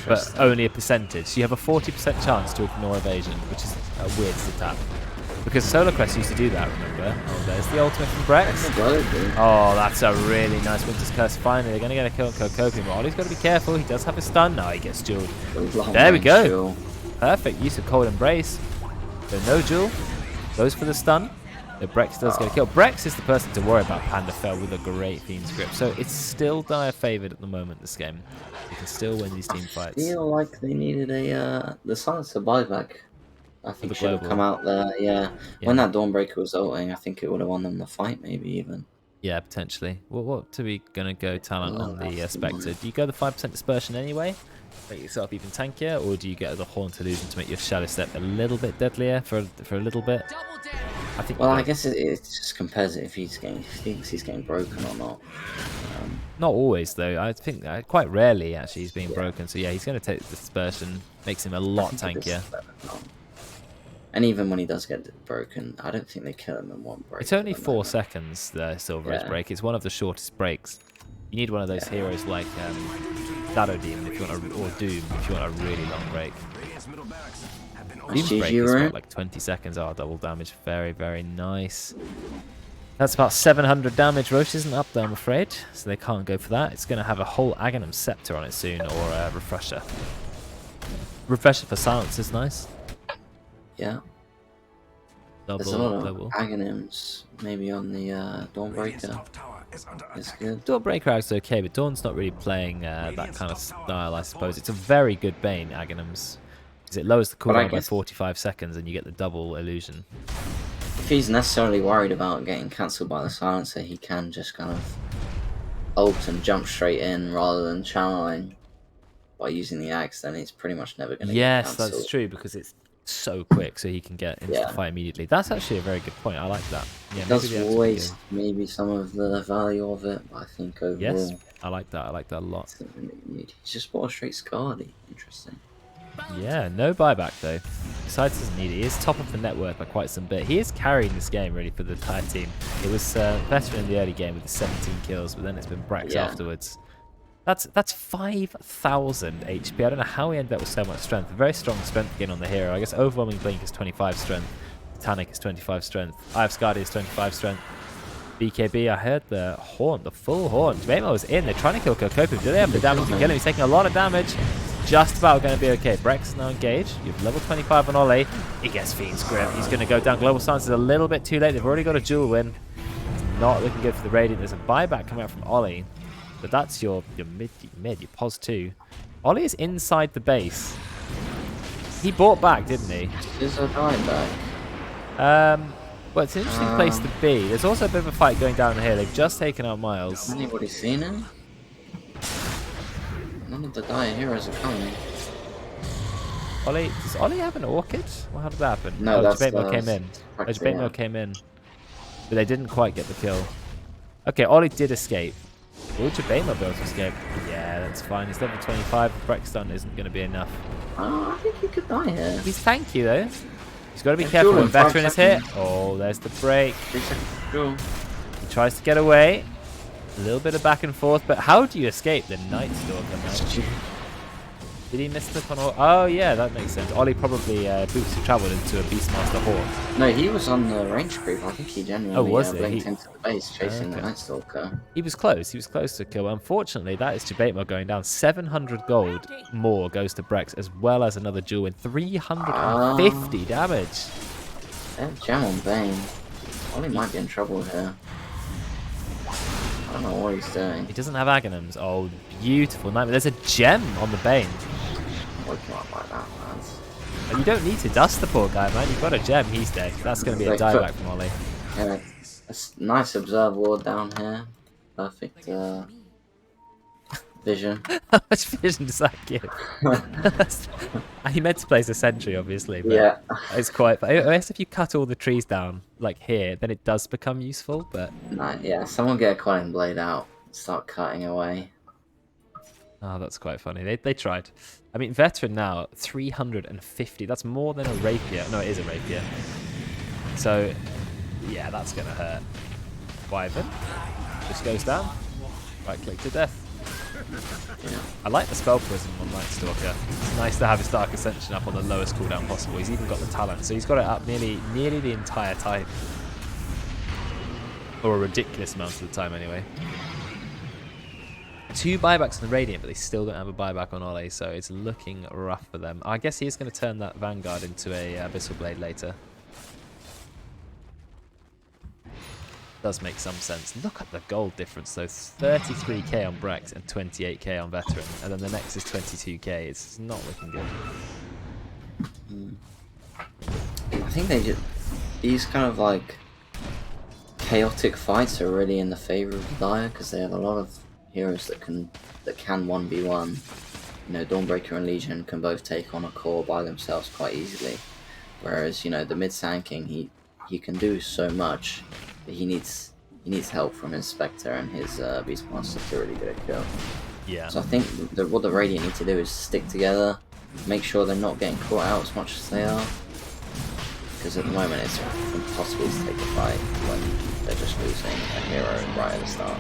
[SPEAKER 2] But only a percentage. So you have a 40% chance to ignore evasion, which is a weird stat. Because Solar Crest used to do that, remember? Oh, there's the ultimate from Brex.
[SPEAKER 1] Global.
[SPEAKER 2] Oh, that's a really nice Winter's Curse. Finally, they're going to get a kill on Kokopi, but Ollie's got to be careful. He does have a stun. No, he gets dueled. There we go. Perfect use of Cold Embrace. So no duel. Goes for the stun. But Brex does get a kill. Brex is the person to worry about. Panda fell with a great Fiend's Grip. So it's still dire favored at the moment, this game. You can still win these team fights.
[SPEAKER 1] I feel like they needed the Silencer buyback. I think should have come out there, yeah. When that Dawnbreaker was ulting, I think it would have won them the fight, maybe even.
[SPEAKER 2] Yeah, potentially. Well, what are we going to go talent on the Spectre? Do you go the 5% dispersion anyway? Make yourself even tankier, or do you get the Haunt Illusion to make your Shadow Step a little bit deadlier for a little bit? I think.
[SPEAKER 1] Well, I guess it just compares it if he thinks he's getting broken or not.
[SPEAKER 2] Not always, though. I think quite rarely, actually, he's being broken. So, yeah, he's going to take the dispersion. Makes him a lot tankier.
[SPEAKER 1] And even when he does get broken, I don't think they kill him in one break.
[SPEAKER 2] It's only 4 seconds, the Silver's break. It's one of the shortest breaks. You need one of those heroes like Shadow Demon if you want or Doom if you want a really long break. Doom's break is what, like 20 seconds. Oh, double damage. Very, very nice. That's about 700 damage. Roche isn't up there, I'm afraid, so they can't go for that. It's going to have a whole Aghanim Scepter on it soon, or a Refresher. Refresher for Silence is nice.
[SPEAKER 1] Yeah.
[SPEAKER 2] Double,
[SPEAKER 1] there's a lot of Aghanims maybe on the Dawnbreaker. It's good.
[SPEAKER 2] Dawnbreaker is okay, but Dawn's not really playing that kind of style, I suppose. It's a very good Bane, Aghanims. Because it lowers the cooldown by 45 seconds and you get the double illusion.
[SPEAKER 1] If he's necessarily worried about getting cancelled by the Silencer, he can just kind of ult and jump straight in rather than channeling by using the Axe, then it's pretty much never going to get cancelled.
[SPEAKER 2] That's true, because it's so quick, so he can get into the fight immediately. That's actually a very good point. I like that. Yeah,
[SPEAKER 1] it does waste maybe some of the value of it, but I think overall...
[SPEAKER 2] Yes, I like that. I like that a lot.
[SPEAKER 1] He's just bought a straight Scardy. Interesting.
[SPEAKER 2] Yeah, no buyback though. Besides, doesn't need it. He is top of the net worth by quite some bit. He is carrying this game really for the entire team. It was better in the early game with the 17 kills, but then it's been Brex afterwards. That's 5,000 HP. I don't know how he ended up with so much strength. A very strong strength gain on the hero. I guess Overwhelming Blink is 25 strength. Titanic is 25 strength. Eye of Skadi is 25 strength. BKB, I heard the Haunt, the full Haunt. Jabemo was in. They're trying to kill Kokopi. Do they have the damage to kill him? He's taking a lot of damage. Just about going to be okay. Brex is now engaged. You have level 25 on Ollie. He gets Fiend's Grip. He's going to go down. Global Stance is a little bit too late. They've already got a duel win. It's not looking good for the Radiant. There's a buyback coming out from Ollie. But that's your mid, your pos 2. Ollie is inside the base. He bought back, didn't he?
[SPEAKER 1] Is a buyback?
[SPEAKER 2] Well, it's an interesting place to be. There's also a bit of a fight going down here. They've just taken out Miles.
[SPEAKER 1] Has anybody seen him? None of the dire heroes are coming.
[SPEAKER 2] Ollie, does Ollie have an Orchid? Well, how did that happen?
[SPEAKER 1] No, that's
[SPEAKER 2] Jabemo came in. Jabemo came in. But they didn't quite get the kill. Okay, Ollie did escape. Will Jabemo be able to escape? Yeah, that's fine. He's level 25. Brex stun isn't going to be enough.
[SPEAKER 1] I think he could die here.
[SPEAKER 2] He's tanky though. He's got to be careful when Veteran is hit. Oh, there's the break. He tries to get away. A little bit of back and forth, but how do you escape the Night Stalker now? Did he miss the on? Oh yeah, that makes sense. Ollie probably boosted traveled into a Beastmaster Hawk.
[SPEAKER 1] No, he was on the range creep. I think he genuinely blinked into the base chasing the Night Stalker.
[SPEAKER 2] He was close. He was close to kill. Unfortunately, that is Jabemo going down. 700 gold more goes to Brex, as well as another duel win. 350 damage.
[SPEAKER 1] Jam on Bane. Ollie might be in trouble here. I don't know what he's doing.
[SPEAKER 2] He doesn't have Aghanims. Oh, beautiful nightmare. There's a gem on the Bane.
[SPEAKER 1] Working out like that, man.
[SPEAKER 2] But you don't need to dust the poor guy, man. You've got a gem. He's dead. That's going to be a dieback from Ollie.
[SPEAKER 1] Yeah, a nice observe ward down here. Perfect vision.
[SPEAKER 2] How much vision does that give? He meant to place a sentry, obviously. But
[SPEAKER 1] yeah.
[SPEAKER 2] It's quite... I guess if you cut all the trees down, like here, then it does become useful, but...
[SPEAKER 1] Nah, yeah, someone get a Coiling Blade out. Start cutting away.
[SPEAKER 2] Oh, that's quite funny. They tried. I mean, Veteran now, 350. That's more than a Rapier. No, it is a Rapier. So, yeah, that's going to hurt. Wyvern just goes down. Right click to death.
[SPEAKER 1] Yeah.
[SPEAKER 2] I like the Spell Prism on Night Stalker. It's nice to have his Dark Ascension up on the lowest cooldown possible. He's even got the talent, so he's got it up nearly the entire time. Or a ridiculous amount of the time, anyway. 2 buybacks on the Radiant, but they still don't have a buyback on Ollie, so it's looking rough for them. I guess he is going to turn that Vanguard into a Abyssal Blade later. Does make some sense. Look at the gold difference though. 33k on Brex and 28k on Veteran, and then the next is 22k. It's not looking good.
[SPEAKER 1] I think these kind of like chaotic fights are really in the favor of Dire because they have a lot of heroes that can 1v1. You know, Dawnbreaker and Legion can both take on a core by themselves quite easily, whereas you know the mid Sand King he can do so much. He needs help from his Spectre and his Beastmaster to really get a kill.
[SPEAKER 2] Yeah.
[SPEAKER 1] So I think what the Radiant need to do is stick together, make sure they're not getting caught out as much as they are. Because at the moment it's impossible to take a fight when they're just losing a hero right at the start.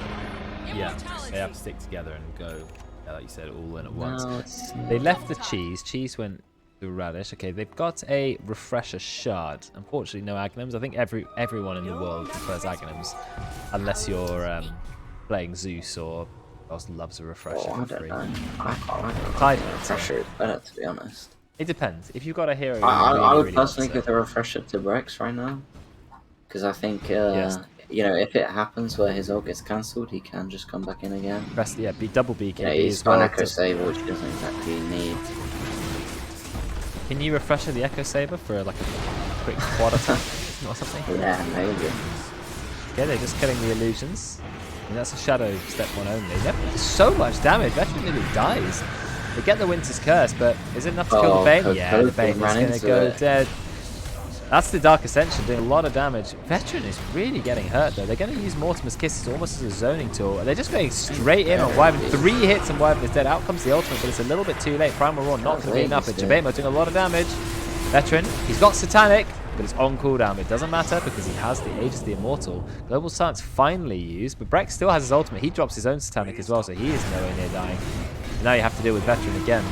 [SPEAKER 2] Yeah, they have to stick together and go, like you said, all in at once.
[SPEAKER 1] No,
[SPEAKER 2] They left the Cheese. Cheese went to Radish. Okay, they've got a Refresher Shard. Unfortunately, no Aghanims. I think everyone in the world prefers Aghanims, unless you're playing Zeus or else loves a Refresher
[SPEAKER 1] I
[SPEAKER 2] for
[SPEAKER 1] don't
[SPEAKER 2] free.
[SPEAKER 1] know. I quite
[SPEAKER 2] Tide
[SPEAKER 1] like Refresher is better, to be honest.
[SPEAKER 2] It depends. If you've got a hero, you
[SPEAKER 1] I would
[SPEAKER 2] really
[SPEAKER 1] personally
[SPEAKER 2] want
[SPEAKER 1] give the Refresher to Brex right now. Because I think,
[SPEAKER 2] Yes.
[SPEAKER 1] you know, if it happens where his ult gets cancelled, he can just come back in again.
[SPEAKER 2] Rest, yeah, be double BKB
[SPEAKER 1] Yeah, he's
[SPEAKER 2] as
[SPEAKER 1] got
[SPEAKER 2] well.
[SPEAKER 1] an Echo Saber, which he doesn't exactly need.
[SPEAKER 2] Can you Refresher the Echo Saber for like a quick quad attack or something?
[SPEAKER 1] Yeah, maybe.
[SPEAKER 2] Okay, they're just killing the illusions. And that's a Shadow step 1 only. They're so much damage. Veteran nearly dies. They get the Winter's Curse, but is it enough to kill the Bane? Yeah, the Bane is going to go dead. That's the Dark Ascension doing a lot of damage. Veteran is really getting hurt though. They're going to use Mortimer's Kisses almost as a zoning tool. And they're just going straight in on Wyvern. 3 hits and Wyvern is dead. Out comes the ultimate, but it's a little bit too late. Primal Roar not going to be enough. But Jabemo doing a lot of damage. Veteran, he's got Satanic, but it's on cooldown. It doesn't matter because he has the Aegis the Immortal. Global Silence finally used, but Brex still has his ultimate. He drops his own Satanic as well, so he is nowhere near dying. And now you have to deal with Veteran again.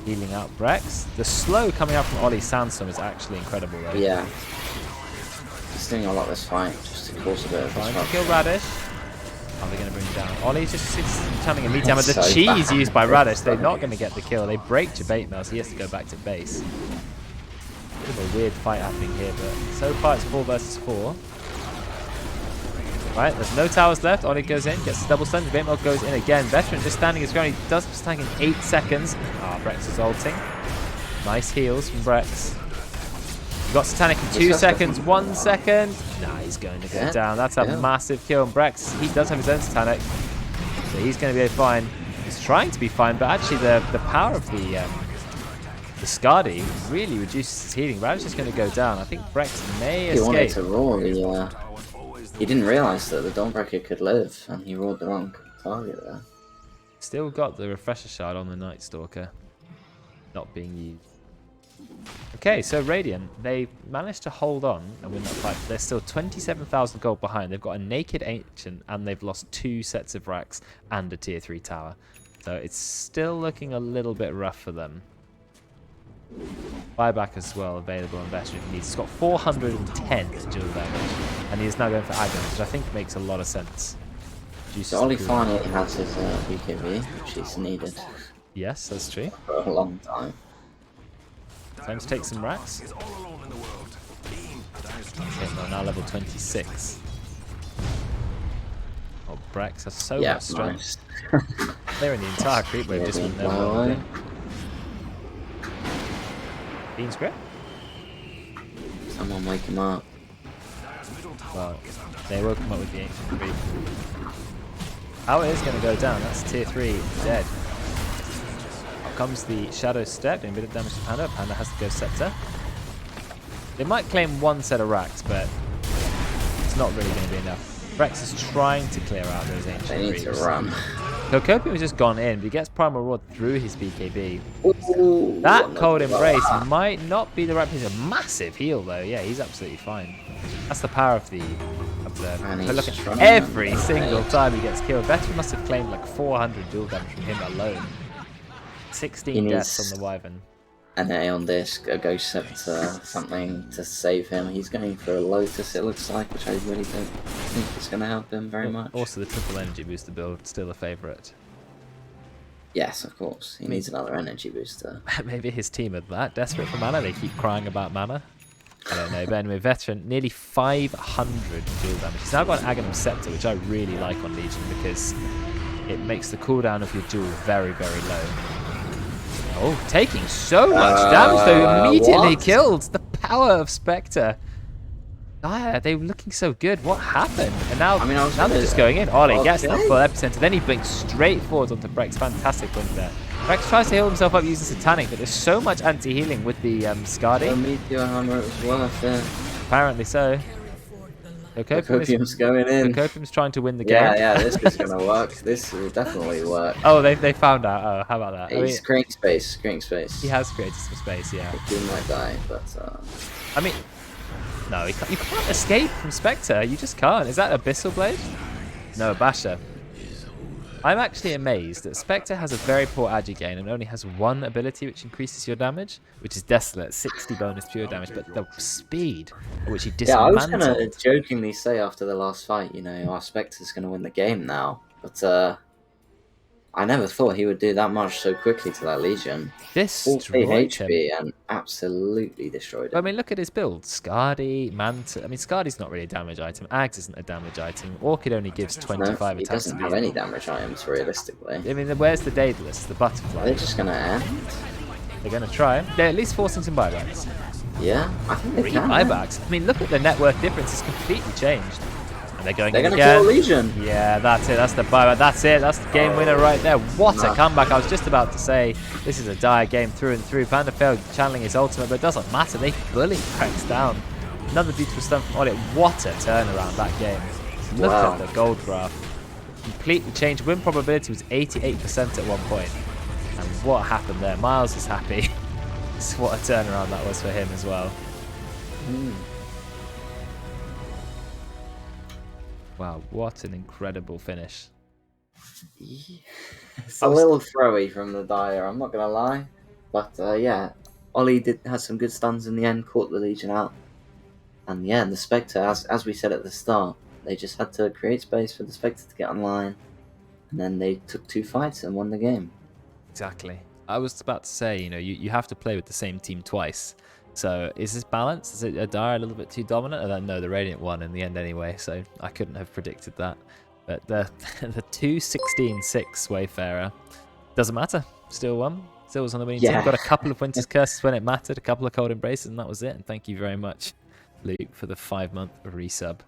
[SPEAKER 2] Healing out Brex. The slow coming out from Ollie Sandstorm is actually incredible though.
[SPEAKER 1] Yeah. He's doing a lot this fight, just to cause a bit of
[SPEAKER 2] Trying to
[SPEAKER 1] disruption.
[SPEAKER 2] kill Radish. Are they going to bring him down? Ollie's just turning a meat down, but the
[SPEAKER 1] So
[SPEAKER 2] cheese
[SPEAKER 1] bad.
[SPEAKER 2] used by Radish, they're not going to get the kill. They break Jabate Mail, so he has to go back to base. Bit of a weird fight happening here, but so far it's 4 versus 4. Right, there's no towers left. Ollie goes in, gets the double stun. Jabate Mail goes in again. Veteran just standing his ground. He does stand in 8 seconds. Brex is ulting. Nice heals from Brex. You got Satanic in 2 seconds, 1 second. Nah, he's going to go down. That's a massive kill. And Brex, he does have his own Satanic, so he's going to be fine. He's trying to be fine, but actually the power of the Skadi really reduces his healing. Radish is going to go down. I think Brex may escape.
[SPEAKER 1] He wanted to roar. He didn't realise that the Dawnbreaker could live, and he roared the wrong target there.
[SPEAKER 2] Still got the Refresher Shard on the Night Stalker, not being used. Okay, so Radiant, they managed to hold on and win that fight. They're still 27,000 gold behind. They've got a Naked Ancient, and they've lost 2 sets of racks and a tier 3 tower. So it's still looking a little bit rough for them. Buyback as well available on Veteran if he needs. He's got 410 dual damage, and he is now going for Aghanim, which I think makes a lot of sense.
[SPEAKER 1] So Ollie finally has his BKB, which is needed
[SPEAKER 2] Yes, that's true.
[SPEAKER 1] for a long time.
[SPEAKER 2] Time to take some racks. Okay, we're now level 26. Oh, Brex has so much strength.
[SPEAKER 1] Nice.
[SPEAKER 2] They're in the entire creep wave, just went there. Bean's grip?
[SPEAKER 1] Someone wake him up.
[SPEAKER 2] Well, they woke him up with the ancient creep. Power is going to go down. That's tier 3 dead. Out comes the Shadow Step, doing a bit of damage to Panda. Panda has to go Scepter. They might claim 1 set of racks, but it's not really going to be enough. Brex is trying to clear out those ancient
[SPEAKER 1] They need
[SPEAKER 2] creeps.
[SPEAKER 1] to run.
[SPEAKER 2] Kokopium has just gone in, but he gets Primal Roar through his BKB.
[SPEAKER 1] Ooh,
[SPEAKER 2] That Cold Embrace might not be the right piece. A massive heal though. Yeah, he's absolutely fine. That's the power of the turn.
[SPEAKER 1] And
[SPEAKER 2] But look
[SPEAKER 1] he's
[SPEAKER 2] at
[SPEAKER 1] running
[SPEAKER 2] every
[SPEAKER 1] and-
[SPEAKER 2] single time he gets killed. Veteran must have claimed like 400 duel damage from him alone. 16 deaths on the Wyvern.
[SPEAKER 1] An Aeon Disc, a Ghost Scepter, something to save him. He's going for a Lotus, it looks like, which I really don't think is going to help him very much.
[SPEAKER 2] Also, the triple energy booster build, still a favourite.
[SPEAKER 1] Yes, of course. He needs another energy booster.
[SPEAKER 2] Maybe his team are that desperate for mana. They keep crying about mana. I don't know. But anyway, Veteran, nearly 500 duel damage. He's now got an Aghanim Scepter, which I really like on Legion because it makes the cooldown of your duel very, very low. Oh, taking so much damage, though, immediately killed. The power of Spectre. Ah, they were looking so good. What happened? And now, now they're just going in. Ollie gets that full epicenter. Then he blinks straight forward onto Brex. Fantastic blink there. Brex tries to heal himself up using Satanic, but there's so much anti-healing with the Skadi.
[SPEAKER 1] The Meteor Hammer, it was worth it.
[SPEAKER 2] Apparently so.
[SPEAKER 1] The Copium's going in.
[SPEAKER 2] The Copium's trying to win the game.
[SPEAKER 1] Yeah, this is going to work. This will definitely work.
[SPEAKER 2] Oh, they found out. Oh, how about that?
[SPEAKER 1] He's creating space,
[SPEAKER 2] He has created some space, yeah.
[SPEAKER 1] He might die, but...
[SPEAKER 2] I mean... No, you can't escape from Spectre. You just can't. Is that Abyssal Blade? No, Basher. I'm actually amazed that Spectre has a very poor agi gain and only has one ability which increases your damage, which is Desolate, 60 bonus pure damage, but the speed at which he dismantled...
[SPEAKER 1] Yeah, I was going to jokingly say after the last fight, you know, our Spectre's going to win the game now, but I never thought he would do that much so quickly to that Legion.
[SPEAKER 2] Destroyed
[SPEAKER 1] HP and absolutely destroyed him.
[SPEAKER 2] I mean, look at his build. Skadi, Manta. I mean, Skadi's not really a damage item. Ags isn't a damage item. Orchid only gives 25 attacks.
[SPEAKER 1] He doesn't have any damage items, realistically.
[SPEAKER 2] I mean, where's the Daedalus, the butterfly?
[SPEAKER 1] They're just going to end.
[SPEAKER 2] They're going to try. They're at least forcing some buybacks.
[SPEAKER 1] Yeah, I think they
[SPEAKER 2] 3
[SPEAKER 1] can.
[SPEAKER 2] buybacks. I mean, look at the net worth difference. It's completely changed. And they're going
[SPEAKER 1] They're
[SPEAKER 2] in
[SPEAKER 1] going to
[SPEAKER 2] again.
[SPEAKER 1] kill Legion.
[SPEAKER 2] Yeah, that's it. That's the buyback. That's it. That's the game winner right there. What a comeback. I was just about to say this is a dire game through and through. Panda failed channeling his ultimate, but it doesn't matter. They bully Brex down. Another beautiful stun from Olit. What a turnaround that game. Look at the gold graph. Completely changed. Win probability was 88% at one point. And what happened there? Miles is happy. What a turnaround that was for him as well. Wow, what an incredible finish.
[SPEAKER 1] It's a little throwy from the Dire, I'm not going to lie. But yeah, Ollie had some good stuns in the end, caught the Legion out. And yeah, the Spectre, as we said at the start, they just had to create space for the Spectre to get online. And then they took 2 fights and won the game.
[SPEAKER 2] Exactly. I was about to say, you know, you have to play with the same team twice. So is this balanced? Is it a Dire a little bit too dominant? And then no, the Radiant won in the end anyway, so I couldn't have predicted that. But the 2-16-6 Wayfarer doesn't matter. Still won. Still was on the winning team. Got a couple of Winter's Curses when it mattered, a couple of Cold Embraces, and that was it. And thank you very much, Luke, for the 5-month resub.